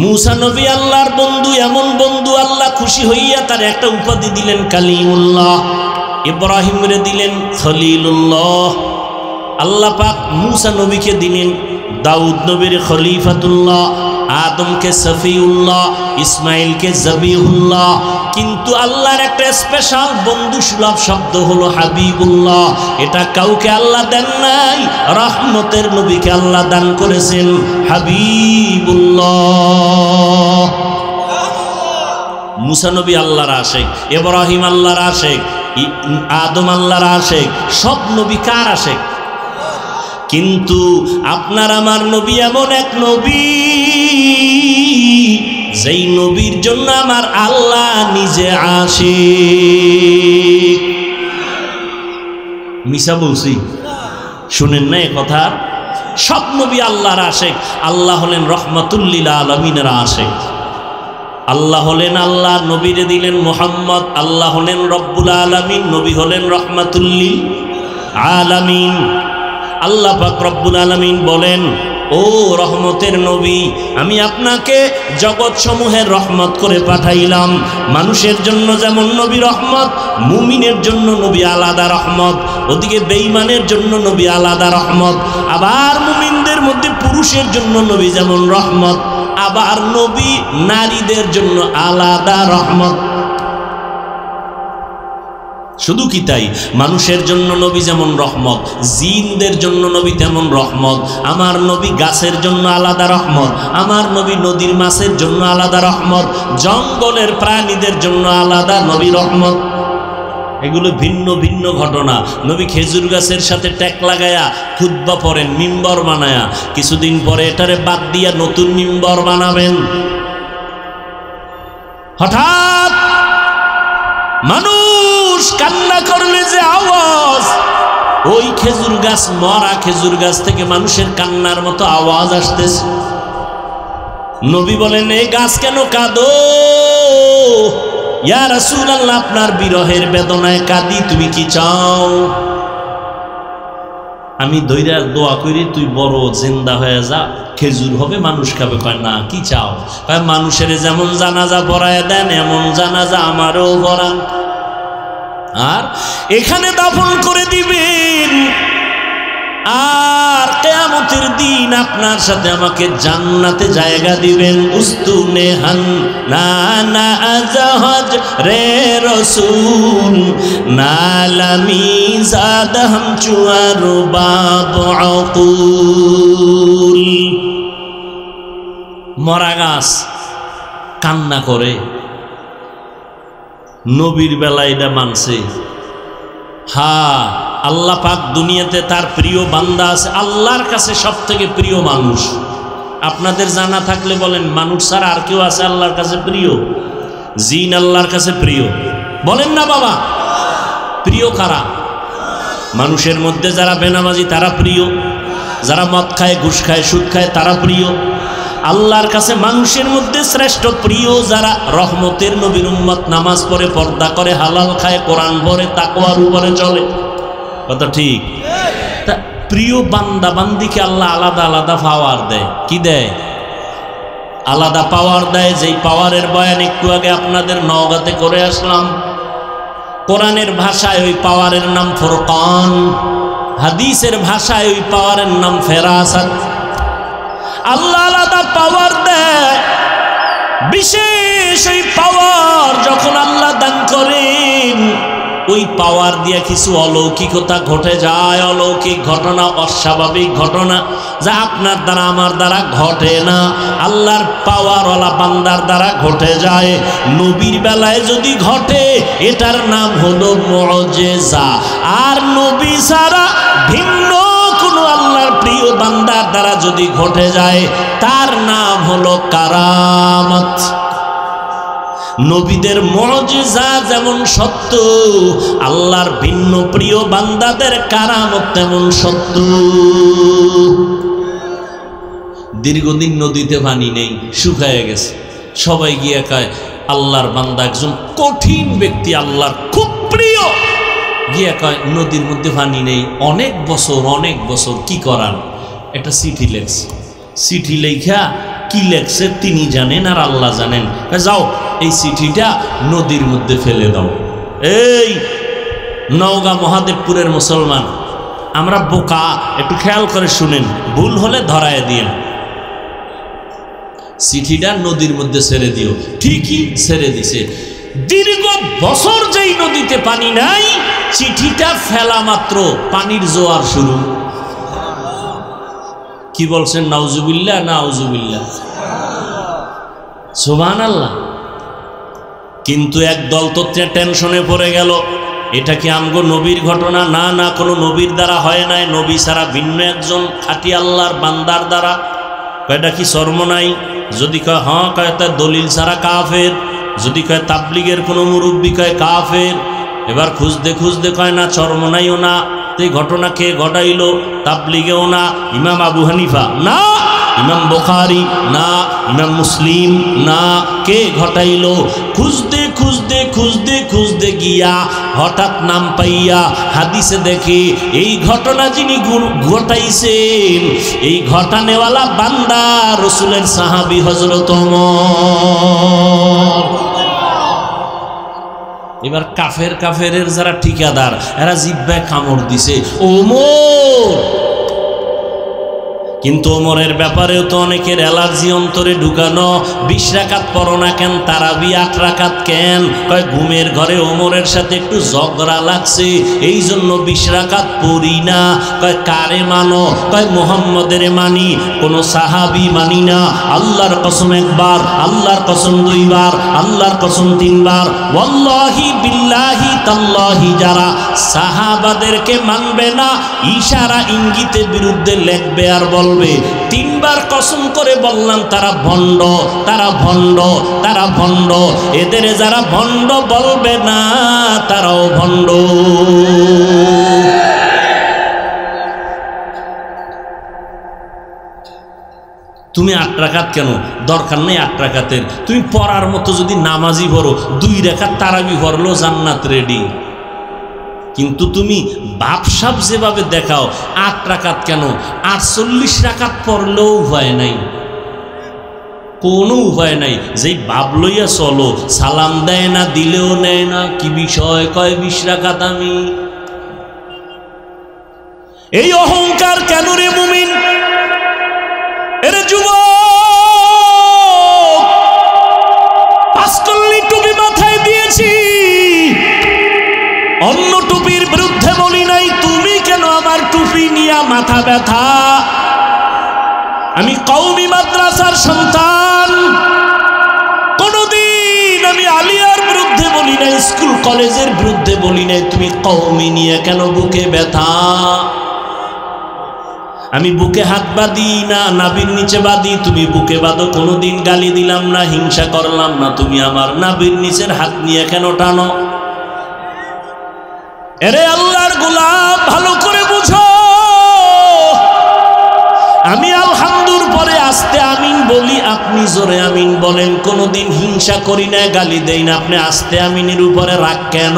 মুসা নবী আল্লাহর বন্ধু, এমন বন্ধু আল্লাহ খুশি হইয়া তার একটা উপাধি দিলেন কালিমুল্লাহ। ইব্রাহিমরে দিলেন খলিলুল্লাহ। আল্লাহ পাক মুসা নবীকে দিলেন দাউদ নবীর খলিফাতুল্লাহ, আদমকে সফিউল্লাহ, ইসমাইলকে জবিহুল্লাহ। কিন্তু আল্লাহর একটা স্পেশাল বন্ধু সুলভ শব্দ হলো হাবিবুল্লাহ। এটা কাউকে আল্লাহ দেন নাই, রহমতের নবীকে আল্লাহ দান করেছেন হাবিবুল্লাহ। মুসা নবী আল্লাহর আশিক, ইব্রাহিম আল্লাহর আশিক, আদম আল্লাহর আশিক। সব নবী কার আশিক? কিন্তু আপনার আমার নবী এমন এক নবী, যেই নবীর জন্য আমার আল্লাহ নিজে আশিক। মিশা বলছি? শুনেন না এ কথা? সব নবী আল্লাহর আশিক। আল্লাহ হলেন রহমাতুল লিল আলামিনের আশিক। আল্লাহ হলেন আল্লাহ, নবীরে দিলেন মুহাম্মদ। আল্লাহ হলেন রব্বুল আলামিন, নবী হলেন রহমাতুল লিল আলামিন। আল্লাহ পাক রব্বুল আলামিন বলেন, ও রহমতের নবী, আমি আপনাকে জগৎ সমূহের রহমত করে পাঠাইলাম। মানুষের জন্য যেমন নবী রহমত, মুমিনের জন্য নবী আলাদা রহমত, ওদিকে বেঈমানের জন্য নবী আলাদা রহমত। আবার মুমিনদের মধ্যে পুরুষের জন্য নবী যেমন রহমত, আবার নবী নারীদের জন্য আলাদা রহমত। শুধু কি তাই, মানুষের জন্য নবী যেমন রহমত, জিনদের জন্য নবী তেমন রহমত। আমার নবী গাছের জন্য আলাদা রহমত, আমার নবী নদীর মাছের জন্য আলাদা রহমত, জঙ্গলের প্রাণীদের জন্য আলাদা নবী রহমত। এগুলো ভিন্ন ভিন্ন ঘটনা। নবী খেজুর গাছের সাথে ট্যাক লাগায়া খুতবা পড়েন, মিম্বর বানায়া, কিছুদিন পরে এটারে বাদ দিয়া নতুন মিম্বর বানাবেন। হঠাৎ মানুষ কান্না করলে যে আওয়াজ, ওই খেজুর গাছ, মরা খেজুর গাছ থেকে মানুষের কান্নার মতো আওয়াজ আসতেছে। নবী বলেন, এই গাছ কেন কাঁদো? ইয়া রাসূলুল্লাহ, আপনার বিরহের বেদনায় কাঁদি, তুমি কি চাও? আমি দইরা দোয়া করি তুই বড় জিন্দা হয়ে যা, খেজুর হবে, মানুষ খাবে। কয় না, কি চাও? কয় মানুষের যেমন জানাজা পড়ায় দেন, এমন জানাজা আমারও পড়ান, আর এখানে দাফন করে দিবেন, আর কিয়ামতের দিন আপনার সাথে আমাকে জান্নাতে জায়গা দিবেন। উস্তুনে হান না না জাহাজ রে রসুল, নালামি জাদ হাম চুয়ার বাব আকুল। মরা গাছ কান্না করে, নবীর বেলা এটা মানছে। হ্যাঁ, আল্লাহ পাক দুনিয়াতে তার প্রিয় বান্দা আছে, আল্লাহর কাছে সব থেকে প্রিয় মানুষ। আপনাদের জানা থাকলে বলেন, মানুষ ছাড়া আর কেউ আছে আল্লাহর কাছে প্রিয়? জিন আল্লাহর কাছে প্রিয়, বলেন না বাবা? প্রিয় কারা? মানুষের মধ্যে যারা বেনামাজি তারা প্রিয়, যারা মদ খায়, ঘুষ খায়, সুদ খায় তারা প্রিয়। আল্লাহর কাছে মানুষের মধ্যে শ্রেষ্ঠ প্রিয় যারা রহমতের নবীর উম্মত, নামাজ পড়ে, পর্দা করে, হালাল খায়, কোরআন পড়ে, তাকওয়ার উপরে চলে। কথা ঠিক? তা প্রিয় বান্দা বান্দিকে আল্লাহ আলাদা আলাদা পাওয়ার দেয়। কি দেয়? আলাদা পাওয়ার দেয়। যেই পাওয়ারের বয়ান একটু আগে আপনাদের নওগাঁতে করে আসলাম। কোরআনের ভাষায় ওই পাওয়ারের নাম ফুরকান, হাদিসের ভাষায় ওই পাওয়ারের নাম ফেরাসাত। আল্লাহ আলাদা পাওয়ার দেয়। বিশেষ ওই পাওয়ার যখন আল্লাহ দান করেন, ওই পাওয়ার দিয়ে কিছু অলৌকিকতা ঘটে যায়। অলৌকিক ঘটনা, অস্বাভাবিক ঘটনা যা আপনার দ্বারা আমার দ্বারা ঘটে না, আল্লাহর পাওয়ারওয়ালা বান্দার দ্বারা ঘটে যায়। নবীর বেলায় যদি ঘটে, এটার নাম হলো মুআজিজা। আর নবী ছাড়া ভিন্ন কোনো আল্লাহর প্রিয় বান্দার দ্বারা যদি ঘটে যায়, তার নাম হলো কারামত। নবীদের মুআজিজা যেমন সত্য, আল্লাহর ভিন্ন প্রিয় বান্দাদের কারামত তেমন সত্য। দীর্ঘদিন নদীতে পানি নেই, শুকায় গেছে। সবাই গিয়ে কয়, আল্লাহর বান্দা একজন কঠিন ব্যক্তি, আল্লাহর খুব প্রিয়, গিয়ে কয় নদীর মধ্যে পানি নেই, অনেক বছর কি করার? একটা চিঠি লেখছে। চিঠি লেখা কি লেখছে তিনি জানেন আর আল্লাহ জানেন। যাও, এই চিঠিটা নদীর মধ্যে ফেলে দাও। এই নওগাঁ মহাদেবপুরের মুসলমান, আমরা বোকা, একটু খেয়াল করে শুনেন, ভুল হলে ধরায় দিয়েন। চিঠিটা নদীর মধ্যে ছেড়ে দিও। ঠিকই ছেড়ে দিছে। দীর্ঘ বছর যেই নদীতে পানি নাই, চিঠিটা ফেলা মাত্র পানির জোয়ার শুরু। কি বলছেন? নাউজুবিল্লাহ, নাউজুবিল্লাহ, সুবহানাল্লাহ। কিন্তু একদল তো টেনশনে পড়ে গেল, এটা কি আমগো নবীর ঘটনা? না না, কোনো নবীর দ্বারা হয় নাই, নবী ছাড়া ভিন্ন একজন খাঁটি আল্লাহর বান্দার দ্বারা। কয়টা কি শর্ম নাই? যদি কয় হ্যাঁ, কয় তার দলিল ছাড়া কাফের। যদি কয় তাবলিগের কোনো মুরব্বী, কয় কাফের। এবার খুঁজতে খুঁজতে কয় না, চরমনাইও না। এই ঘটনা কে ঘটাইল? তাবলিগেও না, ইমাম আবু হানিফা না, ইমাম বুখারী না, ইমাম মুসলিম না, কে ঘটাইল? খুঁজতে খুঁজতে খুঁজতে খুঁজতে গিয়া হঠাৎ নাম পাইয়া হাদিসে দেখে এই ঘটনা যিনি ঘটাইছেন এই ঘটানেওয়ালা বান্দা রসুলের সাহাবী হযরত ওমর। এবার কাফেরের যারা ঠিকাদার এরা জিহ্বায় কামড় দিছে ওমর, কিন্তু ওমরের ব্যাপারেও তো অনেকের অ্যালার্জি অন্তরে ঢুকানো। 20 রাকাত পড়ো না কেন, তারাবি 8 রাকাত কেন? কয় ঘুমের ঘরে ওমরের সাথে একটু ঝগড়া লাগছে এই জন্য 20 রাকাত পড়ি না। কয় কারে মানো? কয় মুহাম্মদের মানি, কোন সাহাবী মানি না। আল্লাহর কসম একবার, আল্লাহর কসম 2 বার, আল্লাহর কসম 3 বার, ওয়াল্লাহি বিল্লাহি তাল্লাহি যারা সাহাবাদেরকে মানবে না ইশারা ইঙ্গিতে বিরুদ্ধে লেখবে আর বলবে 3 বার কসম করে বললাম তারা ভণ্ড, তারা ভণ্ড, তারা ভণ্ড। এদের যারা ভণ্ড বলবে না তারাও ভণ্ড। তুমি 8 রাকাত কেন? দরকার নেই 8 রাকাতের। তুমি পড়ার মতো যদি নামাজি পড়ো 2 রাকাত তারাবি পড়লো জান্নাত রেডি। কিন্তু তুমি বাপসাপ যেভাবে দেখাও 8 রাকাত কেন, 48 রাকাত পড়লেও উপায় নাই, কোনো উপায় নাই। যেই বাপ লইয়া চলো সালাম দেয় না, দিলেও নেয় না, কি বিষয়? কয় 20 রাকাত আমি। এই অহংকার কেন রে মুমিন? এর যুবক, 5 কল্লি টুপি মাথায় দিয়েছি, অন্য টুপির বিরুদ্ধে বলি নাই, তুমি কেন আমার টুপি নিয়ে মাথা ব্যথা? আমি কওমি মাদ্রাসার সন্তান, কোনদিন আমি আলিয়ার বিরুদ্ধে বলি নাই, স্কুল কলেজের বিরুদ্ধে বলি নাই, তুমি কওমি নিয়ে কেন বুকে ব্যথা? আমি বুকে হাত বাঁধি না, নাভির নিচে বাঁধি, তুমি বুকে বাঁধো। কোনোদিন গালি দিলাম না, হিংসা করলাম না, তুমি আমার নাভির নিচের হাত নিয়ে কেন টানো? এরে আল্লাহর গোলাম, ভালো করে বুঝো, আমি আলহামদুর পরে আস্তে আমিন বলি, আপনি জোরে আমিন বলেন। কোনোদিন হিংসা করি না, গালি দেই না, আপনি আস্তে আমিনের উপরে রাগ কেন?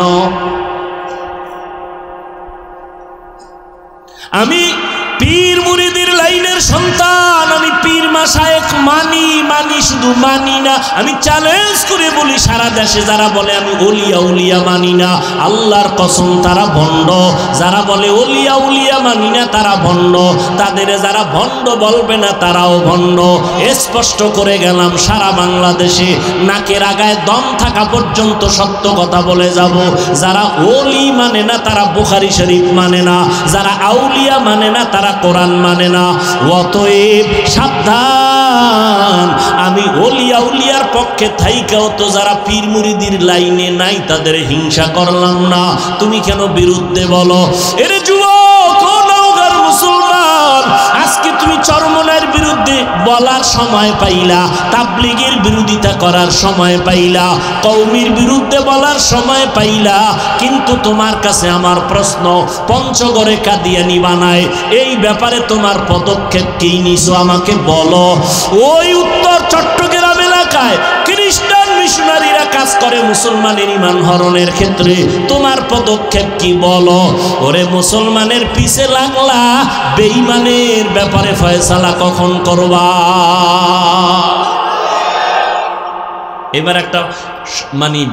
আমি পীর মুরিদের লাইনের সন্তান, আমি পীর মাশায়েখ মানি, শুধু মানি না, আমি চ্যালেঞ্জ করে বলি সারা দেশে যারা বলে আমি ওলিয়া উলিয়া মানি না, আল্লাহর কসম তারা ভণ্ড। যারা বলে ওলিয়া উলিয়া মানি না তারা ভণ্ড, তাদের যারা ভণ্ড বলবে না তারাও ভণ্ড। স্পষ্ট করে গেলাম, সারা বাংলাদেশে নাকের আগায় দম থাকা পর্যন্ত সত্য কথা বলে যাব। যারা ওলি মানে না তারা বুখারী শরীফ মানে না, যারা আউলিয়া মানে না তারা কোরআন মানে না। অতএব সাবধান, আমি ওলিয়া উলিয়ার পক্ষে থাইকাও তো যারা পীর মুরিদির লাইনে নাই তাদের হিংসা করলাম না, তুমি কেন বিরুদ্ধে বলো? এরে যুবক, ও নওগাঁর মুসলমান, আজকে তুমি চরমনের বিরুদ্ধে বলার সময় পাইলা, তাবলীগের বিরোধিতা করার সময় পাইলা, কওমির বিরুদ্ধে বলার সময় পাইলা, কিন্তু তোমার কাছে আমার প্রশ্ন, পঞ্চগড়ে কাদিয়ানি বানায় এই ব্যাপারে তোমার পদক্ষেপ কি নিছো আমাকে বলো। ওই উত্তর চট্টগ্রাম এলাকায় খ্রিস্টান মিশনারিরা কাজ করে মুসলমানের ঈমান হরণের ক্ষেত্রে, তোমার পদক্ষেপ কি বলো? ওরে মুসলমানের পিছে লাগলা, বেঈমানের ব্যাপারে ফয়সালা কখন করবা? এবার একটা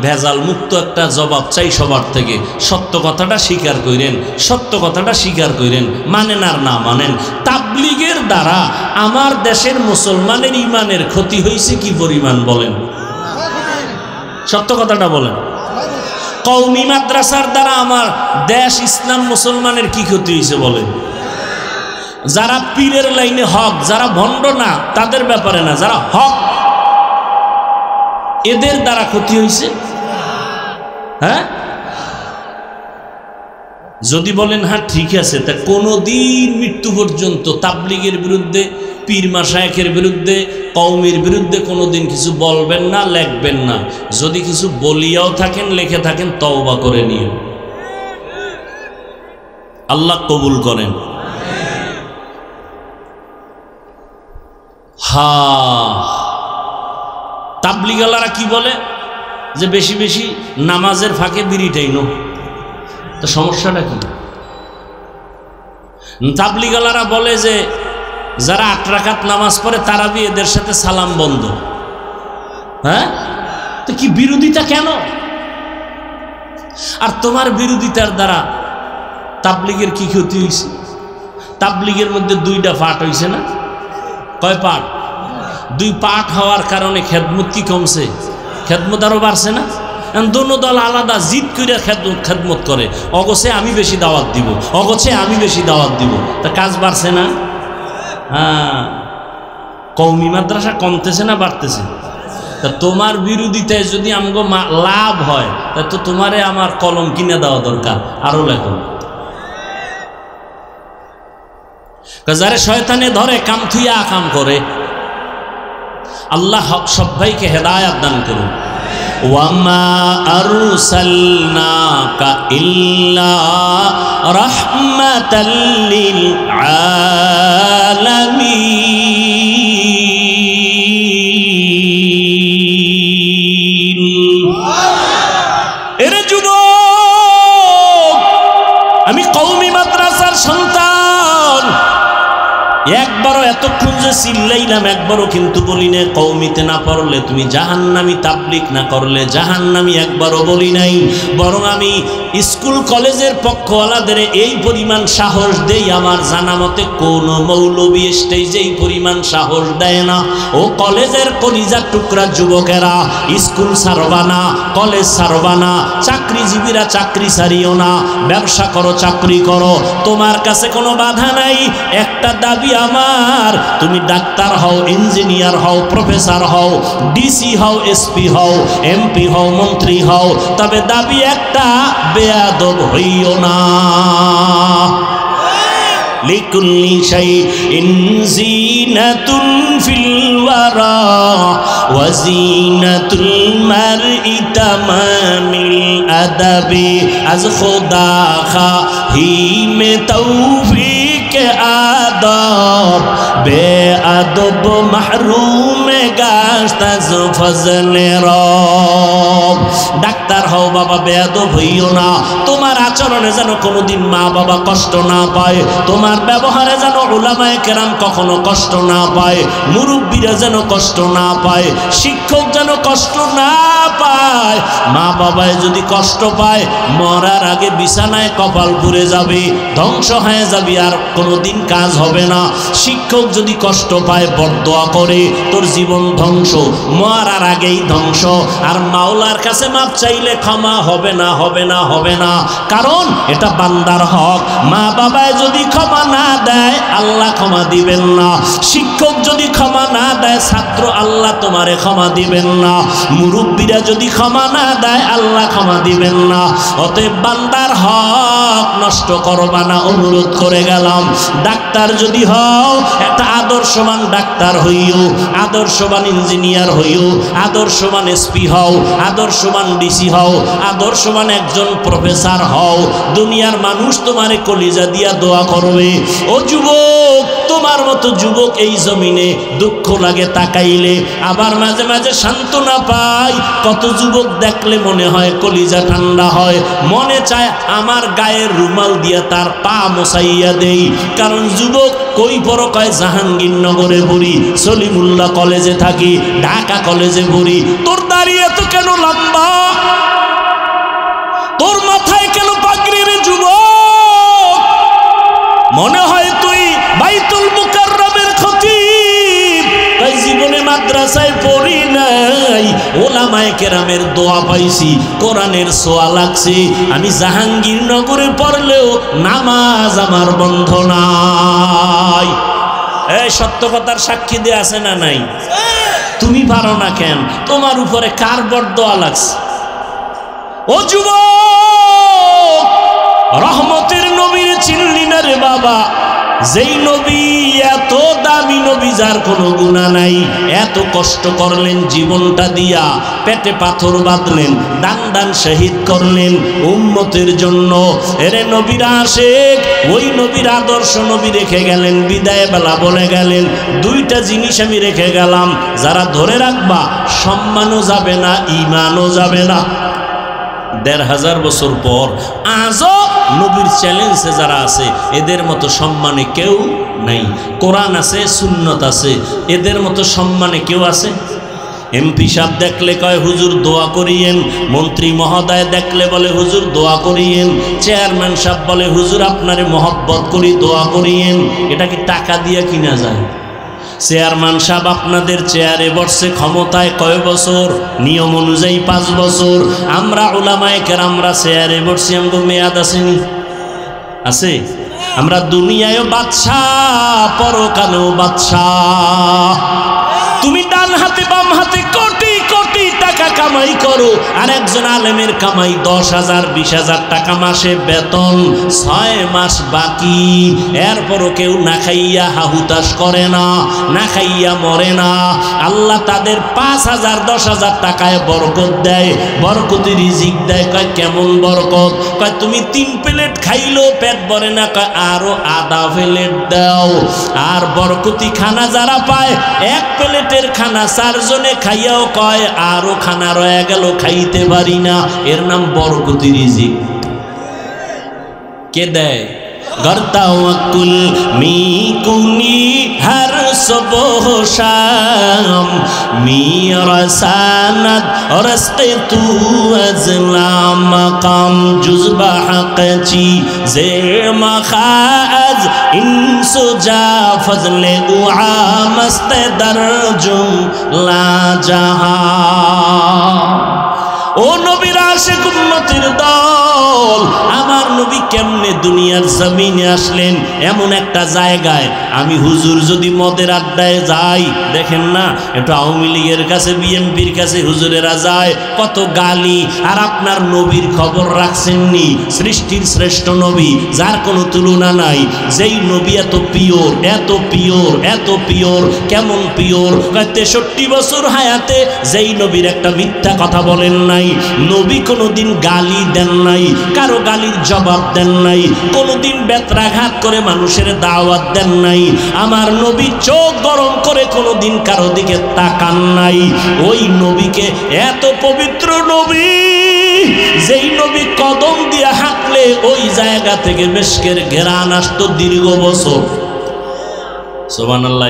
ভেজাল মুক্ত একটা জবাব চাই সবার থেকে। সত্য কথাটা স্বীকার করেন, সত্য কথাটা স্বীকার করেন, মানেন আর না মানেন। তাবলীগের দ্বারা আমার দেশের মুসলমানের ঈমানের ক্ষতি হয়েছে কি পরিমাণ বলেন? সত্য কথাটা বলেন। কওমি মাদ্রাসার দ্বারা আমার দেশ ইসলাম মুসলমানের কি ক্ষতি হয়েছে বলেন? যারা পীরের লাইনে হক, যারা ভণ্ড না তাদের ব্যাপারে না, যারা হক এদের দ্বারা ক্ষতি হয়েছে। হ্যাঁ, যদি বলেন হ্যাঁ ঠিক আছে, তা কোনোদিন মৃত্যু পর্যন্ত তাবলীগের বিরুদ্ধে, পীর মাশায়েখের বিরুদ্ধে, কওমির বিরুদ্ধে কোনোদিন কিছু বলবেন না, লেখবেন না। যদি কিছু বলিয়াও থাকেন, লিখে থাকেন, তওবা করে নিয়ে আল্লাহ কবুল করেন। হা তাবলিগালারা কি বলে যে বেশি বেশি নামাজের ফাঁকে বিড়িটাই নো, তো সমস্যাটা কি? তাবলিগালারা বলে যে যারা 8 রাকাত নামাজ পড়ে তারাবি এদের সাথে সালাম বন্ধ। হ্যাঁ, তো কি বিরোধিতা কেন? আর তোমার বিরোধিতার দ্বারা তাবলিগের কি ক্ষতি হয়েছে? তাবলিগের মধ্যে 2টা পার্ট হয়েছে না? কয় পার্ট? 2 পার্ট হওয়ার কারণে খেদমত কি কমছে? খেদমত আরো বাড়ছে না? দোনো দল আলাদা জিদ করে খেদমত করে, অগছে আমি বেশি দাওয়াত দিব, অগছে আমি বেশি দাওয়াত দিব, তা কাজ বাড়ছে না? হ্যাঁ, কওমি মাদ্রাসা কমতেছে না বাড়তেছে? তা তোমার বিরোধিতায় যদি আমগো লাভ হয় তা তো তোমারে আমার কলম কিনে দেওয়া দরকার, আরো লেখো। যারে শয়তানে ধরে কাম থুইয়া কাম করে। আল্লাহ সবাইকে হেদায়েত দান করুন। ওয়ামা আরসালনাকা ইল্লা রাহমাতাল লিল আলামিন। এরে যুবক, আমি কওমি মাদ্রাসার সন্তান, একবারও এতক্ষণ যে চিল্লাইলাম একবারও কিন্তু বলি না কওমিতে না পড়লে তুমি জাহান্নামী, তাবলিগ না করলে জাহান্নামী, একবারও বলি নাই। বরং আমি স্কুল কলেজের পক্ষওয়ালাদের এই পরিমাণ সাহস দেই, আমার জানা মতে কোন মৌলবী স্টেজে এই পরিমাণ সাহস দেয় না। ও কলেজের কলিজার টুকরা যুবকেরা, স্কুল ছাড়বা না, কলেজ ছাড়বা না, চাকরিজীবীরা চাকরি ছাড়িও না, ব্যবসা করো, চাকরি করো, তোমার কাছে কোনো বাধা নাই। একটা দাবি আমার, তুমি ডাক্তার হও, ইঞ্জিনিয়ার হও, প্রফেসর হও, ডিসি হও, এসপি হও, এমপি হও, মন্ত্রী হও, তবে দাবি একটা, বেয়াদব হইও না। লিকুল্লি শাইইন জিনাতুন ফিল ওয়ারা ওয়া জিনাতুল মারই তামামিল আদাবি আজ খোদা খাহিমে তৌফিক আদব বেআদব মাহরুম গাশত আজ ফজলে রব। ডাক্তার হও বাবা, বেয়াদব হইও না। তোমার আচরণে যেন কোনোদিন মা বাবা কষ্ট না পায়, তোমার ব্যবহারে যেন উলামায়ে কেরাম কখনো কষ্ট না পায়, মুরব্বীরা যেন কষ্ট না পায়, শিক্ষক যেন কষ্ট না পায়। মা বাবায় যদি কষ্ট পায়, মরার আগে বিছানায় কপাল পুড়ে যাবে, ধ্বংস হয়ে যাবে, আর কোনোদিন কাজ হবে না। শিক্ষক যদি কষ্ট পায়, বরদোয়া করে, তোর জীবন ধ্বংস, মরার আগেই ধ্বংস। আর মাওলার কাছে মাপ চাইলে ক্ষমা হবে না, হবে না, হবে না, কারণ এটা বান্দার হক। মা বাবায় যদি ক্ষমা না দেয়, আল্লাহ ক্ষমা দিবেন না। শিক্ষক যদি ক্ষমা না দেয়, ছাত্র, আল্লাহ তোমারে ক্ষমা দিবেন না। মুরব্বীরা যদি ক্ষমা না দেয়, আল্লাহ ক্ষমা দিবেন না। অতএব বান্দার হক নষ্ট করবা না, অনুরোধ করে গেলাম। ডাক্তার যদি হও, একটা আদর্শবান ডাক্তার হইও, আদর্শবান ইঞ্জিনিয়ার হইও, আদর্শবান এসপি হও, আদর্শবান ডিসি হও, আদর্শবান একজন প্রফেসর হও। দুনিয়ার মানুষ তোমারে কলিজা দিয়া দোয়া করবে। ও যুবক, তোমার মতো যুবক এই জমিনে দুঃখ লাগে তাকাইলে, আবার মাঝে মাঝে সান্ত্বনা পাই। কত যুবক দেখলে মনে হয় কলিজা ঠান্ডা হয়, মনে চায় আমার গায়ের রুমাল দিয়া তার পা মোছাইয়া দেই। কারণ যুবক কই পড়ো, কয় জাহাঙ্গীরনগরে পড়ি, সলিমুল্লাহ কলেজে থাকি, ঢাকা কলেজে পড়ি। তোর দাঁড়িয়ে তো কেন লম্বা, তোর মাথায় কেন পাগড়ি রে যুবক? মনে হয় তুই বাইতুল মুকাররমের খতিব। তাই জীবনে মাদ্রাসায় পড়ি নাই, ওলামায়ে কেরামের দোয়া পাইছি, কোরআনের ছোঁয়া লাগছে। আমি জাহাঙ্গীরনগরে পড়লেও নামাজ আমার বন্ধ নাই। এই সত্য কথার সাক্ষী দিয়ে আছে না নাই? তুমি পারো না কেন? তোমার উপরে কার বরদোয়া লাগছে? ও যুবক, রহমতের নবীর চিনলি না রে বাবা? যেই নবী এত দামি নবী যার কোনো গুনাহ নাই, এত কষ্ট করলেন জীবনটা দিয়া, পেটে পাথর বাঁধলেন, দান দান শহীদ করলেন উম্মতের জন্য। এরে নবীর আশিক, ওই নবীর আদর্শ নবী রেখে গেলেন, বিদায় বেলা বলে গেলেন দুইটা জিনিস আমি রেখে গেলাম, যারা ধরে রাখবা সম্মানও যাবে না, ঈমানও যাবে না। ১৫০০ বছর পর আজও নবীর চ্যালেঞ্জে যারা আছে এদের মতো সম্মানে কেউ নাই। কোরআন আছে, সুন্নত আছে, এদের মতো সম্মানে কেউ আছে? এমপি সাহেব দেখলে কয় হুজুর দোয়া করিয়েন, মন্ত্রী মহোদয় দেখলে বলে হুজুর দোয়া করিয়েন, চেয়ারম্যান সাহেব বলে হুজুর আপনারে মহব্বত করি দোয়া করিয়েন। এটা কি টাকা দিয়ে কিনা যায়? চেয়ারম্যান সাহেব আপনাদের চেয়ারে বসছে ক্ষমতায় কয় বছর? নিয়ম অনুযায়ী 5 বছর। আমরা উলামায়ে কেরামরা চেয়ারে বসছি, আমগো মেয়াদ আসেনি? আছে? আমরা দুনিয়ায়ও বাদশাহ, পরকালেও বাদশাহ। তুমি ডান হাতে বাম হাতে কোটি কোটি টাকা কামাই করো, আর একজন আলেমের কামাই 10,000 20,000 টাকা মাসে বেতন, 6 মাস বাকি। এরপরও কেউ না খাইয়া হাহুতাশ করে না, না খাইয়া মরে না। আল্লাহ তাদের 5,000 10,000 টাকায় বরকত দেয়, বরকতি রিজিক দেয়। কয় কেমন বরকত? কয় তুমি 3 প্লেট খাইলেও পেট ভরে না, কয় আরো আধা প্লেট দাও। আর বরকতি খানা যারা পায়, 1 প্লেটের খানা 4 জনে খাইয়াও কয় আরো খানা রয়ে গেল, খাইতে পারি না। এর নাম বরকতি রিজিক। কে দেয়? গর্তাওয়াকুল মিকুনি হর সুবহ শাম মিরাসানাত রস্তে তু আজলাম মাকাম জুজবা হাকচি জে মাখাজ ইনসুজা ফজলে উআ মস্ত দরজুম লা জাহা। ও নবীর আশিক উম্মতের দল, আমার নবী কেমনে দুনিয়ার জমিনে আসলেন? এমন একটা জায়গায় আমি হুজুর যদি মদের আড্ডায় যাই, দেখেন না একটু আওয়ামী লীগের কাছে বিএনপির কাছে হুজুরেরা যায়, কত গালি। আর আপনার নবীর খবর রাখছেননি? সৃষ্টির শ্রেষ্ঠ নবী, যার কোনো তুলনা নাই, যেই নবী এত পিওর, এত পিওর, এত পিওর। কেমন পিওর? 63 বছর হায়াতে যেই নবীর একটা মিথ্যা কথা বলেন নাই, নবী কোনোদিন গালি দেন নাই, কারো গালির জবাব দেন নাই, কোনোদিন বেত্রাঘাত করে মানুষের দাওয়াত দেন নাই। আমার নবী চোখ গরম করে কোনোদিন কারো দিকে তাকান নাই। ওই নবীকে, এত পবিত্র নবী, যেই নবী কদম দিয়ে হাঁটলে ওই জায়গা থেকে মেশকের ঘেরান আসতো দীর্ঘ বছর। সুবহানাল্লাহ।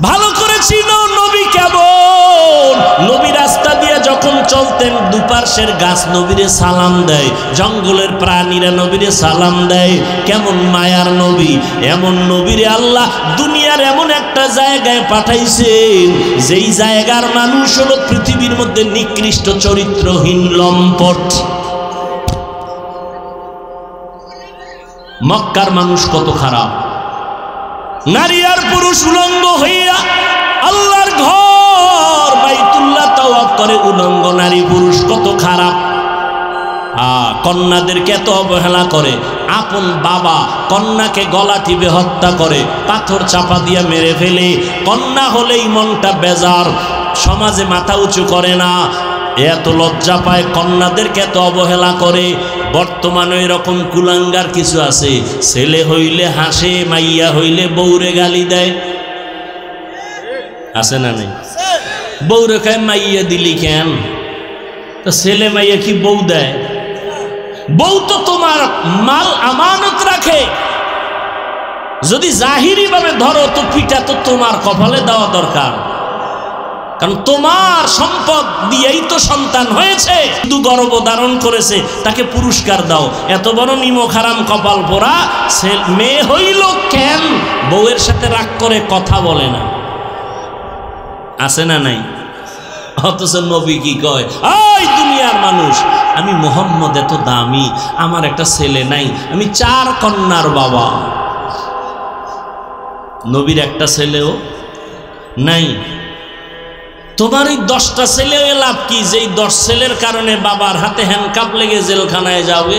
ভালো করে চিনো নবী কেমন। নবী রাস্তা দিয়ে যখন চলতেন, দুপার্শ্বের গাছ নবীরে সালাম দেয়, জঙ্গলের প্রাণীরা নবীরে সালাম দেয়। কেমন মায়ার নবী। এমন নবীরে আল্লাহ দুনিয়ার এমন একটা জায়গায় পাঠাইছেন, যেই জায়গার মানুষ হলো পৃথিবীর মধ্যে নিকৃষ্ট চরিত্রহীন লম্পট। মক্কার মানুষ কত খারাপ, নারী আর পুরুষ উলঙ্গ হইয়া আল্লাহর ঘর বাইতুল্লাহ তাওয়াফ করে উলঙ্গ নারী পুরুষ, কত খারাপ। কন্যাদেরকে এত অবহেলা করে। আপন বাবা কন্যাকে গলা টিপে হত্যা করে, পাথর চাপা দিয়ে মেরে ফেলে। কন্যা হলেই মনটা বেজার, সমাজে মাথা উঁচু করে না, এত লজ্জা পায়, কন্যাদেরকে এত অবহেলা করে। বর্তমানে এরকম কুলাঙ্গার কিছু আছে, ছেলে হইলে হাসে, মাইয়া হইলে বউরে গালি দেয়। আছে না নেই? বউরে খায় মাইয়া দিলি কেন? তো ছেলে মাইয়া কি বউ দেয়? বউ তো তোমার মাল আমানত রাখে। যদি জাহিরি ভাবে ধরো তো পিঠা তো তোমার কপালে দেওয়া দরকার, কারণ তোমার সম্পদ দিয়েই তো সন্তান হয়েছে, শুধু গর্ভ ধারণ করেছে, তাকে পুরস্কার দাও। এত বড় নিমক হারাম কপাল পোড়া মেয়ে হইল কেন? বউয়ের সাথে রাগ করে কথা বলে না। আছে না নাই? অথচ নবী কি কয়, ওই দুনিয়ার মানুষ, আমি মুহাম্মদ এত দামি, আমার একটা ছেলে নাই, আমি 4 কন্যার বাবা। নবীর একটা ছেলেও নাই। তোমার এই 10টা ছেলে লাভ কি? যেই 10 ছেলের কারণে বাবার হাতে হ্যান্ডকাপ লেগে জেলখানায় যাবে,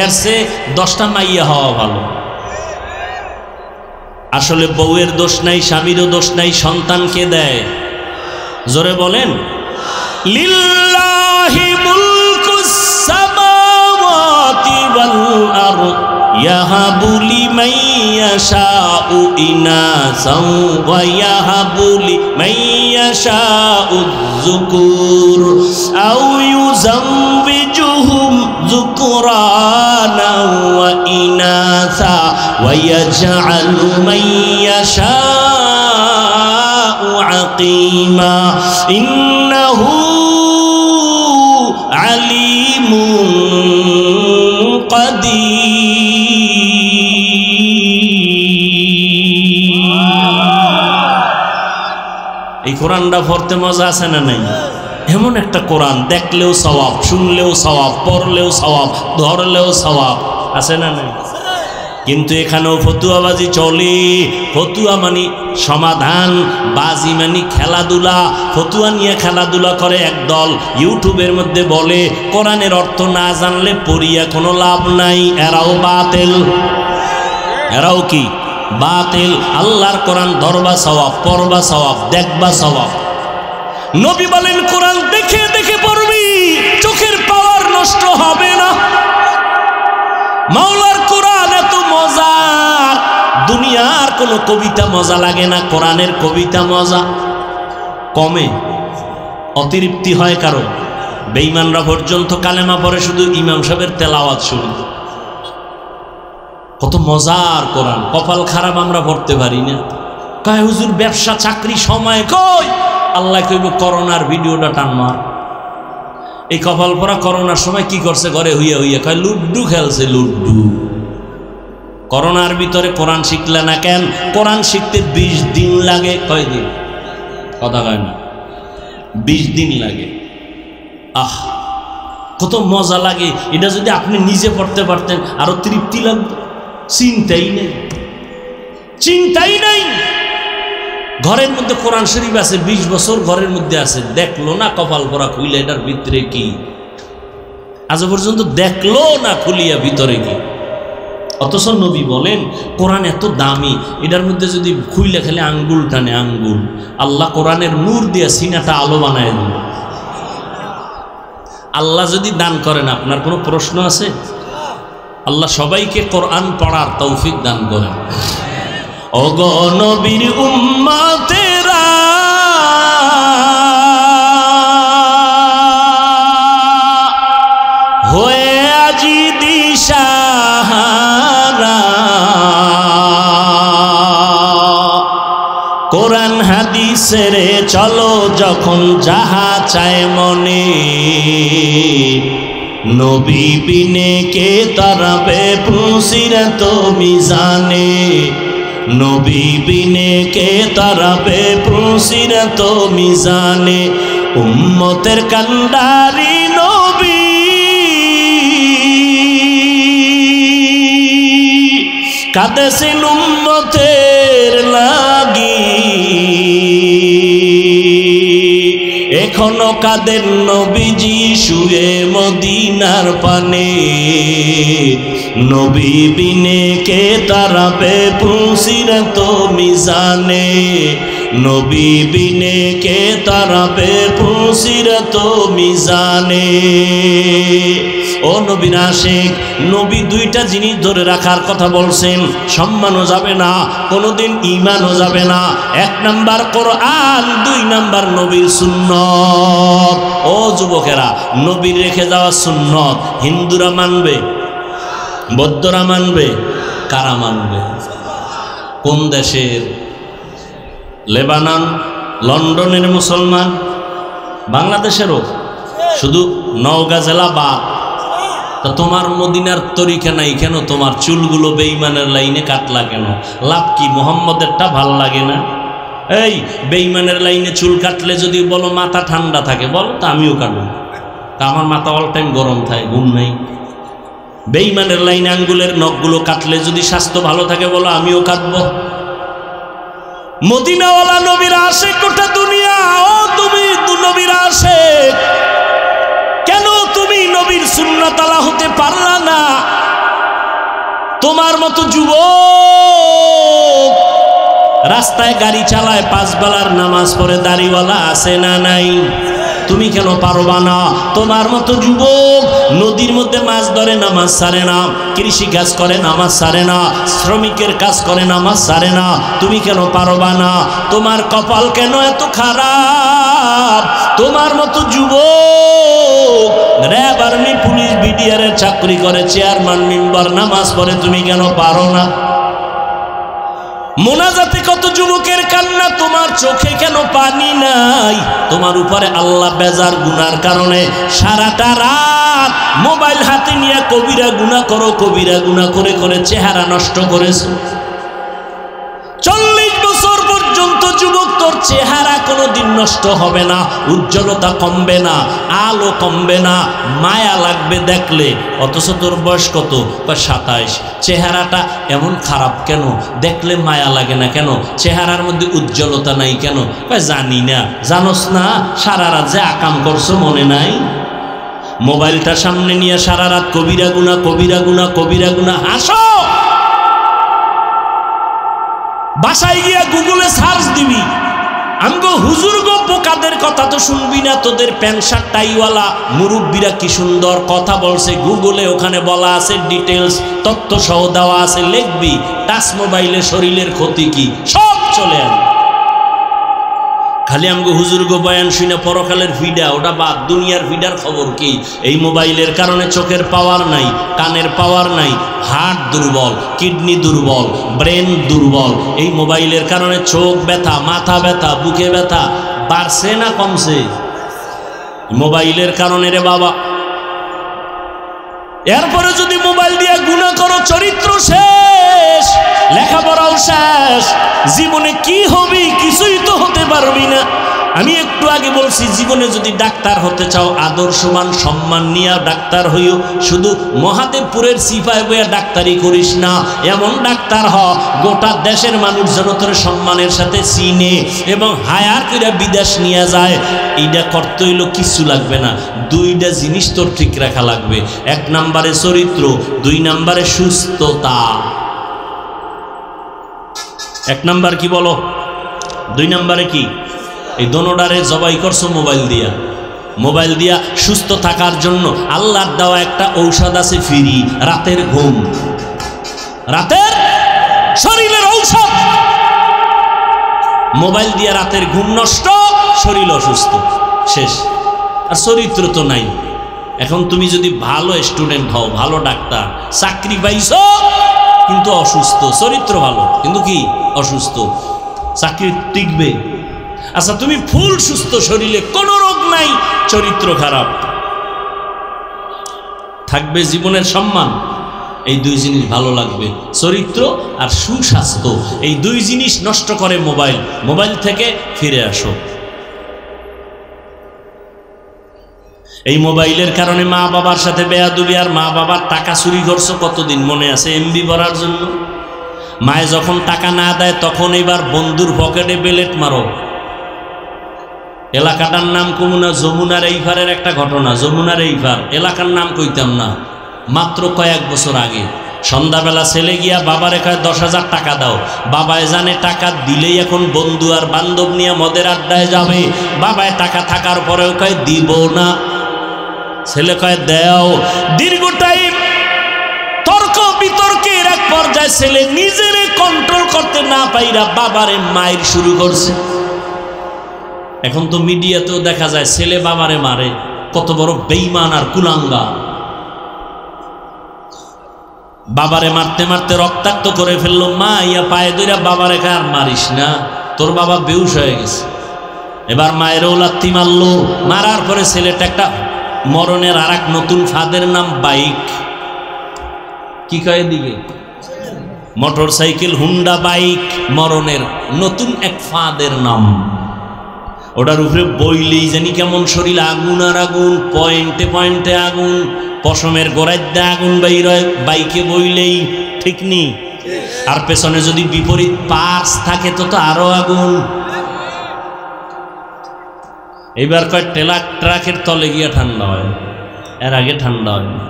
এর চেয়ে 10টা মাইয়া হওয়া ভালো। আসলে বউয়ের দোষ নাই, স্বামীরও দোষ নাই, সন্তানকে দেয়। জোরে বলেন, লিল্লাহি মুলকুস সামাওয়াতি ওয়াল আরদ ইয়াহাবু লিমান ইয়াশাউ ইনাসাও ওয়া ইয়াহাবু লিমান ইয়াশাউ যুকুর আও ইউযাওবিজুহুম যুকরানা ওয়া ইনাসা ওয়া ইয়াজআলু মান ইয়াশাউ আকিমা ইন্নাহু আলিমুন এই কোরআনটা পড়তে মজা আছে না নাই? এমন একটা কোরআন, দেখলেও সওয়াব, শুনলেও সওয়াব, পড়লেও সওয়াব, ধরলেও সওয়াব, আছে না নাই? কিন্তু এখানেও ফতুয়াবাজি চলে। ফতুয়া মানে সমাধান, বাজি মানে খেলাধুলা। ফতুয়া নিয়ে খেলাধুলা করে একদল, ইউটিউবের মধ্যে বলে কোরআনের অর্থ না জানলে পড়িয়া কোনো লাভ নাই। এরাও বাতিল, এরাও কি বাতিল। আল্লাহর কোরআন ধরবা সওয়াব, পড়বা সওয়াব, দেখবা সওয়াব। নবী বলেন কোরআন দেখে দেখে পড়বি, চোখের পাওয়ার নষ্ট হবে না। মাওলার কোরআন এত মজার, দুনিয়ার কোনো কবিতা মজা লাগে না, কোরআনের কবিতা মজা। কমে, অতিরিক্তি হয় কারো। বেঈমানরা পর্যন্ত কালেমা পড়ে শুধু ইমাম সাহেবের তেলাওয়াত শুনে। কত মজার কোরআন। কপাল খারাপ আমরা পড়তে পারি না। কয় হুজুর ব্যবসা চাকরি সময় কই? আল্লাহ কইব করোনার ভিডিওটা টান মার। এই কপাল পরা করোনার সময় কি করছে? ঘরে হইয়া হইয়া কয় লুড্ডু খেলছে, লুড্ডু। করোনার ভিতরে কোরআন শিখলে না কেন? কোরআন শিখতে 20 দিন লাগে। কয় দিন? কথা কয় না, 20 দিন লাগে। আহ, কত মজা লাগে। এটা যদি আপনি নিজে পড়তে পারতেন আরো তৃপ্তি লাগতো। চিন্তাই নেই, চিন্তাই নাই। ঘরের মধ্যে কোরআন শরীফ আছে, 20 বছর ঘরের মধ্যে আছে, দেখলো না কপাল পরা খুইলে এটার ভিতরে কি। আজ পর্যন্ত দেখলো না খুলিয়া ভিতরে কি। অথচ নবী বলেন কোরআন এত দামি, এটার মধ্যে যদি খুইলে খেলে আঙ্গুল টানে আঙ্গুল। আল্লাহ কোরআনের নূর দিয়ে সিনাটা আলো বানায় দিল। আল্লাহ যদি দান করেন, আপনার কোনো প্রশ্ন আছে? আল্লাহ সবাইকে কোরআন পড়ার তৌফিক দান করেন। ওগো নবীর উম্মতেরা, হয়ে আজি দিশাহারা, কোরআন হাদিসের চলো যখন যাহা চায় মনে, নবী বিনে কে তারাবে পুসিরাত মিজানে, নবী বিনে কে তারাবে পুসিরাত মিজানে, উম্মতের কান্ডারি নবী কাঁদেছেন উম্মতের লাগি, এখনো কাদের নবীজি শুয়ে মদিনার পানে, নবী বিনে কে তারাবে পুসিরাত মিজানে, নবী বিনে কে তারাবে পুসিরাত মিজানে। ও নবীর আশিক, নবী দুইটা জিনিস ধরে রাখার কথা বলছেন, সম্মানও যাবে না, কোনোদিন ঈমানও যাবে না। 1 নাম্বার কোরআন, 2 নাম্বার নবীর সুন্নত। ও যুবকেরা, নবীর রেখে যাওয়া সুন্নত হিন্দুরা মানবে, বৌদ্ধরা মানবে, কারা মানবে? কোন দেশের? লেবানন, লন্ডনের মুসলমান, বাংলাদেশেরও, শুধু নওগাঁ জেলা বাদ। তা তোমার মদিনার তরিকা নাই কেন? তোমার চুলগুলো বেঈমানের লাইনে কাটলা কেন? লাভ কি? মুহাম্মদেরটা ভাল লাগে না? এই বেঈমানের লাইনে চুল কাটলে যদি বলো মাথা ঠান্ডা থাকে, বলো তা আমিও কাটবো। তা আমার মাথা অল টাইম গরম থাকে, ঘুম নাই। বেঈমানের লাইনে আঙ্গুলের নখগুলো কাটলে যদি স্বাস্থ্য ভালো থাকে, বলো আমিও কাটবো। মদিনাওয়ালা নবীর আশিক গোটা দুনিয়া। ও তুমি নবীর আশিক, কেন তুমি নবীর সুন্নাতওয়ালা হতে পারলা না? তোমার মতো যুবক রাস্তায় গাড়ি চালায়, 5 বেলার নামাজ পড়ে, দাড়িওয়ালা আছে না নাই? তুমি কেন পারবা না? তোমার মতো যুবক নদীর মধ্যে মাছ ধরে, নামাজ ছাড়ে না, কৃষি কাজ করে, নামাজ ছাড়ে না, শ্রমিকের কাজ করে, নামাজ ছাড়ে না, তুমি কেন পারবা না? তোমার কপাল কেন এত খারাপ? তোমার মতো যুবক র্যাব, আর্মি, পুলিশ, বিডিআরের চাকরি করে, চেয়ারম্যান, মেম্বার, নামাজ পড়ে, তুমি কেন পারো না? মোনাজাতে কত যুবকের কান্না, তোমার চোখে কেন পানি নাই? তোমার উপরে আল্লাহ বেজার গুনার কারণে সারাটা রাত মোবাইল হাতে নিয়ে কবিরা গুনাহ করো, কবিরা গুনাহ করে করে চেহারা নষ্ট করেছো। 40 বছর পর্যন্ত যুবক তোর চেহারা কোনোদিন নষ্ট হবে না, উজ্জ্বলতা কমবে না, আলো কমবে না, মায়া লাগবে দেখলে। অথচ তোর বয়স কত? 27। চেহারাটা এমন খারাপ কেন? দেখলে মায়া লাগে না কেন? চেহারার মধ্যে উজ্জ্বলতা নাই কেন? জানি না। জানোস না সারা রাত যে আকাম করছো মনে নাই? মোবাইলটা সামনে নিয়ে সারা রাত কবিরা গুনাহ, কবিরা গুনাহ, কবিরা গুনাহ। হাসো, বাসায় গিয়া গুগলে সার্চ দিবি। আমগো হুজুর গো বোকাদের কথা তো শুনবি না। তোদের প্যান্ট শার্ট টাইওয়ালা মুরব্বীরা কি সুন্দর কথা বলছে, গুগলে ওখানে বলা আছে, ডিটেলস তথ্য সহ দেওয়া আছে, লিখবি। টাচ মোবাইলে শরীরের ক্ষতি কি সব চলে আসবে। খালি আমগো হুজুর গো বয়ান শুনে পরকালের ভিডা, ওটা বাদ। দুনিয়ার ভিডার খবর কি? এই মোবাইলের কারণে চোখের পাওয়ার নাই, কানের পাওয়ার নাই, হার্ট দুর্বল, কিডনি দুর্বল, ব্রেন দুর্বল। এই মোবাইলের কারণে চোখ ব্যথা, মাথা ব্যথা, বুকে ব্যথা বাড়ছে না কমছে? মোবাইলের কারণে রে বাবা। এরপরে যদি মোবাইল দিয়ে গুনাহ করো, চরিত্র শেষ, লেখাপড়াও শেষ, জীবনে কি হবি? কিছুই তো হতে পারবি না। আমি একটু আগে বলছি, জীবনে যদি ডাক্তার হতে চাও, আদর্শমান সম্মান নিয়ে ডাক্তার হইও। শুধু মহাদেবপুরের সিপাই বইয়া ডাক্তারি করিস না, এমন ডাক্তার হ গোটা দেশের মানুষ যেন তোর সম্মানের সাথে চিনে এবং হায়ার করে বিদেশ নিয়ে যায়। এইটা করতে হইল কিছু লাগবে না, 2টা জিনিস তোর ঠিক রাখা লাগবে। 1 নম্বরে চরিত্র, 2 নম্বরে সুস্থতা। 1 নম্বর কি বলো, 2 নম্বরে কি? এই দোনোটারে জবাই করছো মোবাইল দিয়া। মোবাইল দিয়া সুস্থ থাকার জন্য আল্লাহর দেওয়া একটা ঔষধ আছে ফ্রি, রাতের ঘুম। রাতের শরীরের ঔষধ। মোবাইল দিয়া রাতের ঘুম নষ্ট, শরীর অসুস্থ, শেষ। আর চরিত্র তো নাই। এখন তুমি যদি ভালো স্টুডেন্ট হও, ভালো ডাক্তার, চাকরি পাইছো কিন্তু অসুস্থ, চরিত্র ভালো কিন্তু কি অসুস্থ, চাকরি টিকবে? আচ্ছা তুমি ফুল সুস্থ, শরীরে কোনো রোগ নাই, চরিত্র খারাপ, থাকবে জীবনের সম্মান? এই 2 জিনিস ভালো লাগবে, চরিত্র আর সুস্বাস্থ্য। এই 2 জিনিস নষ্ট করে মোবাইল। মোবাইল থেকে ফিরে আসো। এই মোবাইলের কারণে মা বাবার সাথে বেয়াদবি, আর মা বাবার টাকা চুরি করছো কতদিন মনে আছে? এমবি ভরার জন্য। মায়ে যখন টাকা না দেয় তখন এবার বন্ধুর পকেটে বেলেট মারো। এলাকাটার নাম কমুনা, যমুনার এইপারের একটা ঘটনা। যমুনার এইপার এলাকার নাম কইতাম না, মাত্র কয়েক বছর আগে সন্ধ্যাবেলা ছেলে গিয়া বাবারে কয় 10,000 টাকা দাও। বাবায় জানে টাকা দিলেই এখন বন্ধু আর বান্ধব নিয়ে মদের আড্ডায় যাবে। বাবায় টাকা থাকার পরেও কয় দিব না, ছেলে কয় দেও। দীর্ঘ টাইম তর্ক বিতর্কের এক পর্যায়ে ছেলে নিজেরে কন্ট্রোল করতে না পাইরা বাবারে মাইর শুরু করছে। এখন তো মিডিয়াতেও দেখা যায় ছেলে বাবারে মারে, কত বড় বেঈমান আর কুলাঙ্গা। বাবারে মারতে মারতে রক্তাক্ত করে ফেললো। মা ইয়া পায়ে ধইরা বাবারে কয় আর মারিস না, তোর বাবা বেহুশ হয়ে গেছে। এবার মায়েরও লাত্তি মারলো। মারার পরে ছেলেটা একটা মরণের আর এক নতুন ফাঁদের নাম বাইক। কি কয় দিকে? মোটর সাইকেল, হুন্ডা বাইক, মরণের নতুন এক ফাঁদের নাম। ওটার উপরে বইলেই জানি কেমন শরীর আগুন আর আগুন, পয়েন্টে পয়েন্টে আগুন, পশমের গোড়ায় আগুন বাইর হয় বাইকে বইলেই, ঠিক নি? আর পেছনে যদি বিপরীত পার্স থাকে তো তো আরো আগুন। এইবার কয় ট্রাকের তলে গিয়া ঠান্ডা হয়, এর আগে ঠান্ডা হয় না।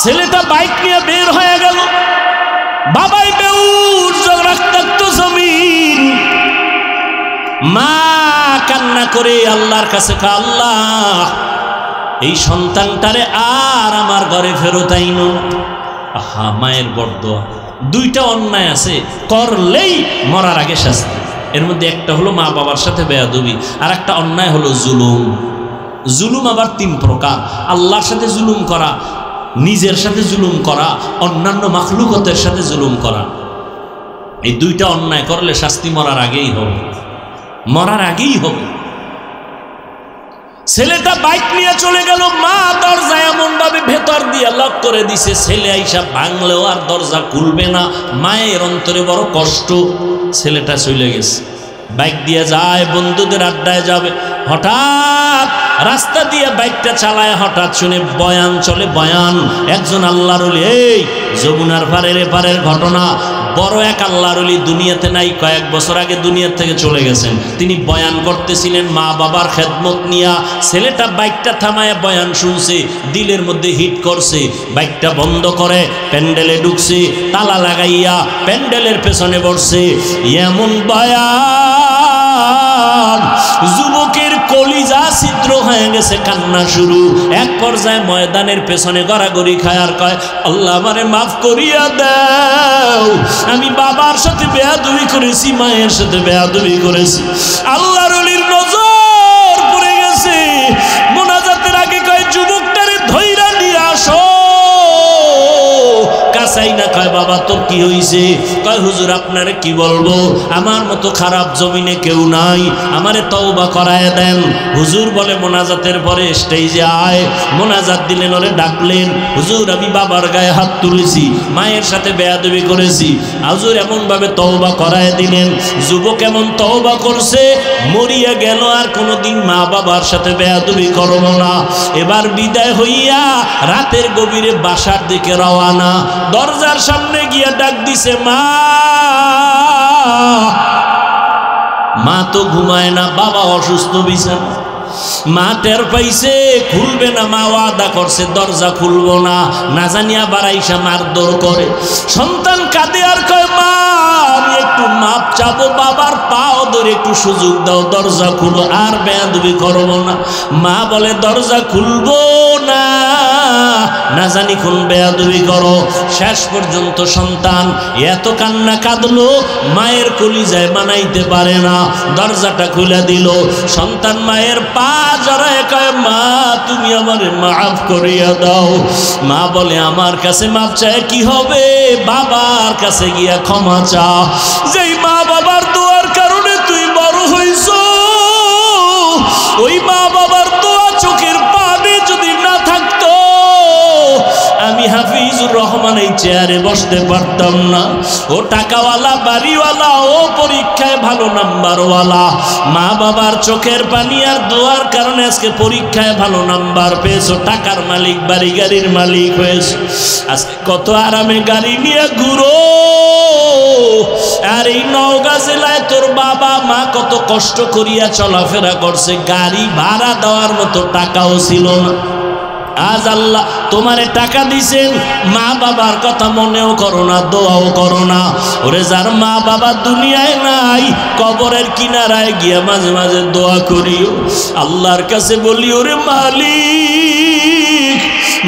ছেলেটা বাইক নিয়ে বের হয়ে গেল। বাবাই বেউস রক্তাক্ত জমিন, মা কান্না করে আল্লাহর কাছে কয়, আল্লাহ এই সন্তানটারে আর আমার ঘরে ফেরত আইনো। আহা, মায়ের বড় দোয়া। দুইটা অন্যায় আছে, করলেই মরার আগে শাস্তি। এর মধ্যে একটা হলো মা বাবার সাথে বেয়াদবি, আর একটা অন্যায় হলো জুলুম। জুলুম আবার তিন প্রকার: আল্লাহর সাথে জুলুম করা, নিজের সাথে জুলুম করা, অন্যান্য মাখলুকতের সাথে জুলুম করা। এই দুইটা অন্যায় করলে শাস্তি মরার আগেই হবে, মরার আগেই হবে। ছেলেটা বাইক নিয়ে চলে গেল, মা দরজা এমন ভাবে ভেতর দিয়ে লক করে দিছে, ছেলে আইসা ভাঙলেও আর দরজা খুলবে না। মায়ের অন্তরে বড় কষ্ট। ছেলেটা চলে গেছে, বাইক দিয়ে যায়, বন্ধুদের আড্ডায় যাবে। হঠাৎ রাস্তা দিয়ে বাইকটা চালায়, হঠাৎ শুনে বয়ান চলে, বয়ান। একজন আল্লাহর ওলি, এই যমুনার পারের এপারের ঘটনা। বড় এক আল্লাহর ওলি দুনিয়াতে নাই, কয়েক বছর আগে দুনিয়া থেকে চলে গেছেন। তিনি বয়ান করতেছিলেন মা বাবার খেদমত নিয়া। ছেলেটা বাইকটা থামায় বয়ান শুনছে, দিলের মধ্যে হিট করছে, বাইকটা বন্ধ করে প্যান্ডেলে ঢুকছে, তালা লাগাইয়া প্যান্ডেলের পেছনে বসছে। এমন বয়ান, যুবকের কলিজা ছিদ্র হয়ে গেছে, কান্না শুরু। এক পর্যায়ে ময়দানের পেছনে গড়াগড়ি খায় আর কয়, আল্লাহ আমারে মাফ করিয়া দাও, আমি বাবার সাথে বেয়াদবি করেছি, মায়ের সাথে বেয়াদবি করেছি। আল্লাহর ওলির নজর পড়ে গেছে। মোনাজাতের আগে কয়, যুবকটারে ধইরা নিয়ে আসো। কাছাই না, কয় বাবা তোর কি হইছে? কয় হুজুর আপনারে কি বলবো, আমার মতো খারাপ জমিনে কেউ নাই, আমারে তওবা করায় দেন। হুজুর বলে মোনাজাতের পরে স্টেজে আয়। মোনাজাত দিলেন, ওরে ডাকলেন, হুজুর আমি বাবার গায়ে হাত তুলেছি, মায়ের সাথে বেয়াদবি করেছি। হুজুর এমন ভাবে তওবা করায় দিলেন। যুবক এমন তওবা করছে, মরিয়া গেল, আর কোনোদিন মা বাবার সাথে বেয়াদবি করব না। এবার বিদায় হইয়া রাতের গভীরে বাসার দিকে রওয়ানা। দরজার সামনে গিয়া ডাক দিছে, মা। মা তো ঘুমায় না, বাবা অসুস্থ বিছানা। মা টের পাইছে, খুলবে না। মা ওয়াদা করছে দরজা খুলবো না, না জানিয়া বাড়াইসা মারধর করে। সন্তান কাঁদে আর কয়, মা আমি একটু মাপ চাবো, বাবার পাও ধরে একটু সুযোগ দাও, দরজা খুলো, আর বেয়াদবি করবো না। মা বলে দরজা খুলবো না, না জানি কোন বেয়াদবি করো। শেষ পর্যন্ত সন্তান এত কান্না কাঁদলো, মায়ের কলিজায় মানাইতে পারে না, দরজাটা খুলে দিল। সন্তান মায়ের পা জড়ায় কয়, মা তুমি আমারে মাফ করিয়া দাও। মা বলে আমার কাছে মাফ চায় কি হবে, বাবার কাছে গিয়া ক্ষমা চা। যেই মা বাবার দোয়ার কারণে তুই বড় হইছ, ওই মা বাবার দোয়া চোখের পানি যদি না থাকতো, আমি হাফিজুর রহমান এই চেয়ারে বসতে পারতাম না। ও টাকাওয়ালা, বাড়িওয়ালা, ও পরীক্ষায় ভালো নাম্বারওয়ালা। মা বাবার চোখের পানি আর দোয়ার কারণে আজকে পরীক্ষায় ভালো নাম্বার পেয়েছো, টাকার মালিক, বাড়ি গাড়ির মালিক হয়েছো। আজকে কত আরামে গাড়ি নিয়ে ঘুরো। আর এই নওগাঁ জেলায় তোর বাবা মা কত কষ্ট করিয়া চলাফেরা করছে, গাড়ি ভাড়া দেওয়ার মতো টাকাও ছিল না। আজ আল্লাহ তোমারে টাকা দিছেন, মা বাবার কথা মনেও করো না, দোয়াও করো না। ওরে যার মা বাবা দুনিয়ায় নাই, কবরের কিনারায় গিয়া মাঝে মাঝে দোয়া করিও, আল্লাহর কাছে বলি, ওরে মালিক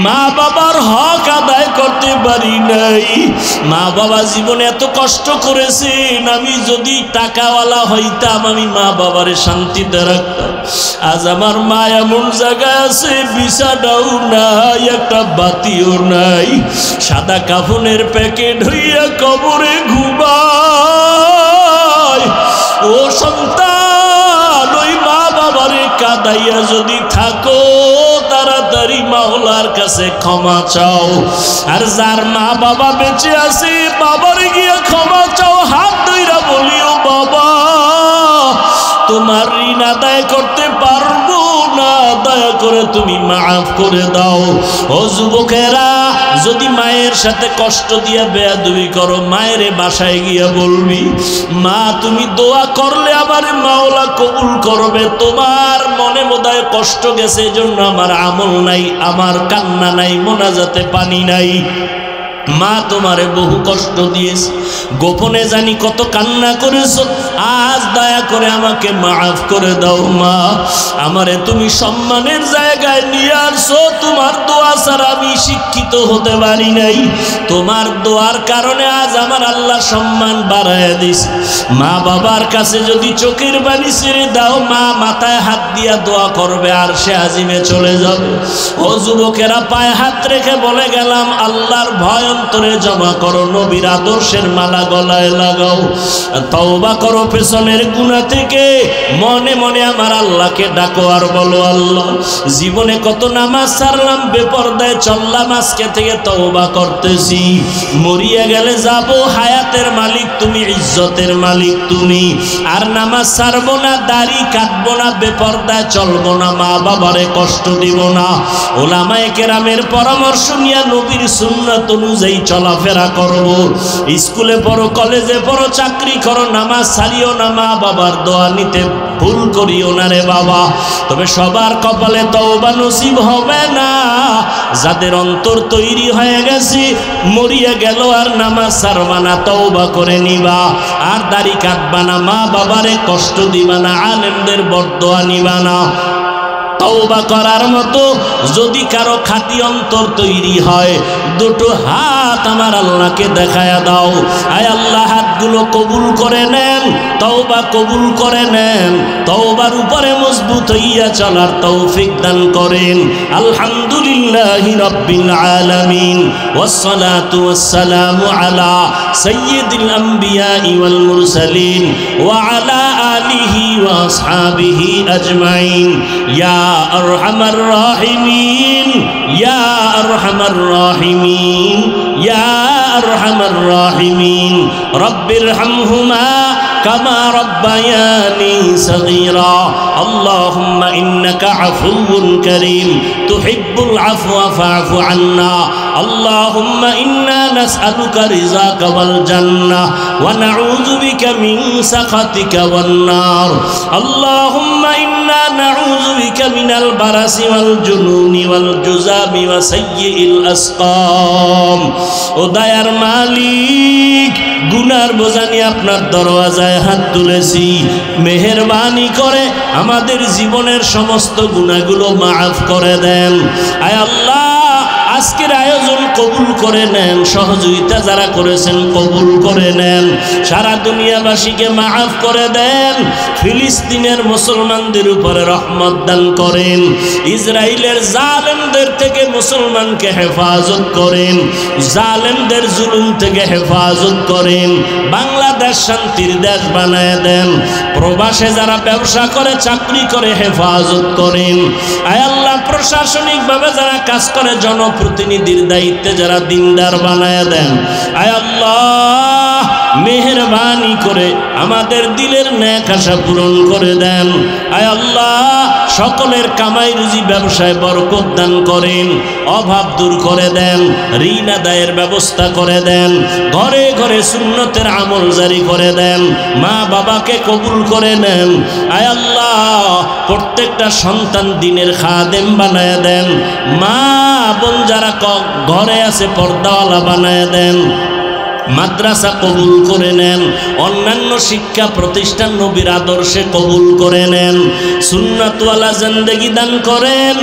মা বাবার হক আদায় করতে পারি নাই, মা বাবা জীবনে এত কষ্ট করেছেন, আমি যদি টাকাওয়ালা হইতাম আমি মা বাবারে শান্তিতে রাখতাম। আজ আমার মা এমন জায়গায় আছে, বিছানাও নাই, একটা বাতিও নাই, সাদা কাফনের প্যাকেট হইয়া কবরে ঘুমায়। ও সন্তান, ওই মা বাবারে কাঁদাইয়া যদি থাকো, তাড়াতাড়ি মাওলার কাছে ক্ষমা চাও। আর যার মা বাবা বেঁচে আছে, বাবারে গিয়া ক্ষমা চাও, হাত ধইরা বলিও, বাবা তোমার ঋণ আদায় করতে পারবো না, দয়া করে তুমি মাফ করে দাও। ও যুবকেরা, যদি মায়ের সাথে কষ্ট দিয়া বেয়াদবি করো, মায়ের বাসায় গিয়া বলবি, মা তুমি দোয়া করলে আমার মাওলা কবুল করবে, তোমার মনে বোধহয় কষ্ট গেছে, এজন্য আমার আমল নাই, আমার কান্না নাই, মোনাজাতে পানি নাই। মা তোমারে বহু কষ্ট দিয়েছে, গোপনে জানি কত কান্না করেছো, আজ দয়া করে আমাকে মাফ করে দাও মা। আমারে তুমি সম্মানের জায়গায় নিয়ে আসছো, তোমার দোয়া ছাড়া আমি শিক্ষিত হতে পারি নাই, তোমার দোয়ার কারণে আজ আমার আল্লাহ সম্মান বাড়ায় দিছে। মা বাবার কাছে যদি চোখের পানি ছেড়ে দাও, মা মাথায় হাত দিয়া দোয়া করবে আর সে আজিমে চলে যাবে। ও যুবকেরা, পায়ে হাত রেখে বলে গেলাম, আল্লাহর ভয় অন্তরে জমা করো, নবীর আদর্শের মালা গলায় লাগাও, তওবা করো পেছনের গুনাহ থেকে, মনে মনে আমার আল্লাহকে ডাকো আর বলো, আল্লাহ জীবনে কত নামাজ ছাড়লাম, বেপরদায় চললাম, আজকে থেকে তওবা করতেছি, মরিয়া গেলে যাব, হায়াতের মালিক তুমি, ইজ্জতের মালিক তুমি, আর নামাজ ছাড়বো না, দাড়ি কাটবো না, বেপরদায় চলবো না, মা বাবারে কষ্ট দিব না, ওলামায়ে কেরামের পরামর্শ নিয়ে নবীর সুন্নাত অনুযায়ী চলাফেরা করব, স্কুলে পড়ো, কলেজে পড়ো, চাকরি করো, নামাজ ছাড়িও না, মা বাবার দোয়া নিতে ভুল করিও না রে বাবা। তবে সবার কপালে তওবা নসিব হবে না, যাদের অন্তর তৈরি হয়ে গেছে, মরিয়া গেল আর নামাজ ছাড়বা না, তওবা করে নিবা, আর দাড়ি কাটবা না, মা বাবারে কষ্ট দিবা না, আলেমদের বরদোয়া নিবা না। তওবা করার মতো যদি কারো খাঁটি অন্তর তৈরি হয়, দুটো হাত আমার আল্লাহকে দেখায়া দাও। আয় আল্লাহ, হাতগুলো কবুল করে নেন, তওবা কবুল করে নেন, তওবার উপরে মজবুত হইয়া চলার তৌফিক দান করেন। আলহামদুলিল্লাহি রাব্বিল আলামিন, ওয়াসসালাতু ওয়াসসালামু আলা সাইয়্যিদিল আমবিয়া ওয়াল মুরসালিন ওয়া আলা আলিহি ওয়া আসহাবিহি আজমাইন। ইয়া আরহামার রাহিমিন, ইয়া আরহামার রাহিমিন, ইয়া আরহামার রাহিমিন, রব্বিরহামহুমা কামা রব্বায়ানি সগীরা। আল্লাহুম্মা ইন্নাকা আফুউন কারীম তুহিব্বুল আফওয়া ফা'ফু আন্না। আল্লাহুম্মা ইন্না নাসআলুকা রিযাকা ওয়াল জান্নাহ ওয়া নাউযু বিকা মিন সাখাতিকা ওয়ান নার। আল্লাহুম্মা ইন্না নাউযু বিকা মিনাল বারাসি ওয়াল জুনুনি ওয়াল জুযামি ওয়া সাইয়্যিল আসকাম। ও দয়ার মালিক, গুনার বোঝা নিয়ে আপনার দরওয়াজায় হাত তুলেছি, মেহেরবানি করে আমাদের জীবনের সমস্ত গুনাহগুলো মাফ করে দেন। আয় আল্লাহ, আজকের আয়োজন কবুল করে নেন, সহযোগিতা যারা করেছেন কবুল করে নেন, সারা দুনিয়াবাসীকে মাফ করে দেন, ফিলিস্তিনের মুসলমানদের উপরে রহমত দান করেন, ইসরায়েলের জালেমদের থেকে মুসলমানকে হেফাজত করেন, জালেমদের জুলুম থেকে হেফাজত করেন, বাংলাদেশ শান্তির দেশ বানায় দেন, প্রবাসে যারা ব্যবসা করে চাকরি করে হেফাজত করেন। আয় আল্লাহ, প্রশাসনিকভাবে যারা কাজ করে, জনপ্রতিনিধির দায়িত্বে যারা দিনদার বানায় দেন। আয় আল্লাহ, মেহেরবানি করে আমাদের দিলের নেক আশা পূরণ করে দেন। আয় আল্লাহ, সকলের কামাই রুজি ব্যবসায় বরকত দান করেন, অভাব দূর করে দেন, ঋণ আদায়ের ব্যবস্থা করে দেন, ঘরে ঘরে সুন্নতের আমল জারি করে দেন, মা বাবাকে কবুল করে নেন। আয় আল্লাহ, প্রত্যেকটা সন্তান দিনের খাদেম বানায় দেন, মা বোন যারা ঘরে আছে পর্দাওয়ালা বানায় দেন, মাদ্রাসা কবুল করে নেন, অন্যান্য শিক্ষা প্রতিষ্ঠান নবীর আদর্শে কবুল করে নেন, সুন্নাতওয়ালা জিন্দেগি দান করেন,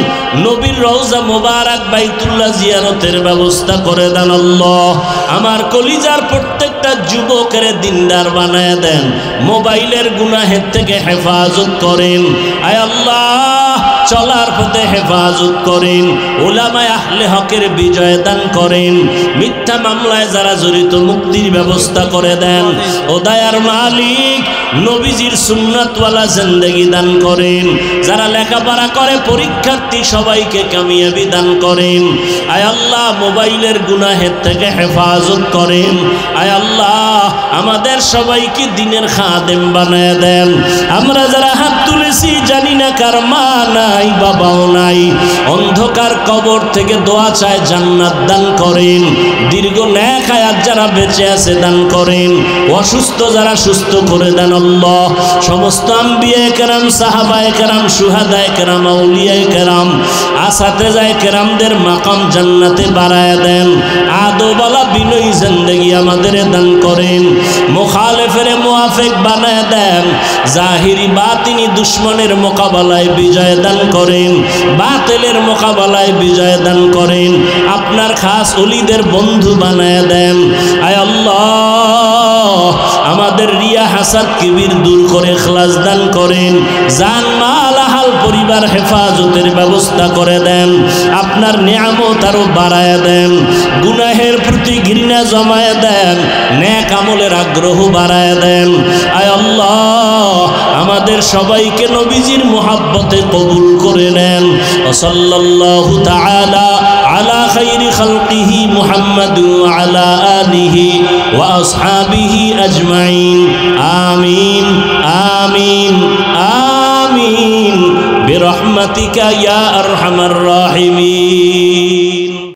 নবীর রওজা মোবারক বাইতুল্লাহ জিয়ারতের ব্যবস্থা করে দেন। আল্লাহ, আমার কলিজার প্রত্যেকটা যুবকের দিনদার বানায় দেন, মোবাইলের গুনাহের থেকে হেফাজত করেন। আয় আল্লাহ, চলার পথে হেফাজত করেন, উলামায়ে আহলে হকের বিজয় দান করেন, মিথ্যা মামলায় যারা জড়িত মুক্তির ব্যবস্থা করে দেন। ও দয়ার মালিক, নবীজির সুন্নাতওয়ালা জিন্দেগি দান করেন, যারা লেখাপড়া করে পরীক্ষার্থী সবাইকে কামিয়াবি দান করেন। আয় আল্লাহ, মোবাইলের গুনাহের থেকে হেফাজত করেন। আয় আল্লাহ, আমাদের সবাইকে দিনের খাদেম বানায় দেন। আমরা যারা হাত তুলেছি, জানি না কার মা নাই, নাই, বাবাও নাই, অন্ধকার কবর থেকে দোয়া চায় জান্নাত দান করেন, দীর্ঘ নেক হায়াত যারা বেঁচে আছে দান করেন, অসুস্থ যারা সুস্থ করে দেন আল্লাহ। সমস্ত আম্বিয়ায়ে কেরাম, সাহাবায়ে কেরাম, শুহাদায়ে কেরাম, আউলিয়ায়ে কেরাম, আসাতেজায়ে কেরামদের মাকাম জান্নাতে বাড়ায় দেন। আদোবালা বিনয়ী জিন্দেগি আমাদের দান করেন, মুখালেফের মুআফিক বানায় দেন, জাহিরি বাতিনি দুশ্মনের মোকাবেলায় বিজয় দান করেন, বাতিলের মোকাবেলায় বিজয় দান করেন, আপনার খাস ওলিদের বন্ধু বানায় দেন। আয় আল্লাহ, আমাদের রিয়া হাসাদ কিবির দূর করে ইখলাস দান করেন, জান মাল আহাল পরিবার হেফাজতের ব্যবস্থা করে দেন, আপনার নিয়ামত আরো বাড়ায় দেন, গুনাহের প্রতি ঘৃণা জমায় দেন, নেক আমলের আগ্রহ বাড়ায় দেন। আয় আল্লাহ, আমাদের সবাইকে নবীজির মুহাব্বতে কবুল করে নেন। সাল্লাল্লাহু তাআলা আলা খাইরি খালকিহি মুহাম্মাদ ওয়া আলা আলিহি ওয়া আসহাবিহি আজমাইন। আমিন আমিন আমিন বিরহমাতিকা ইয়া আরহামার রাহিমিন।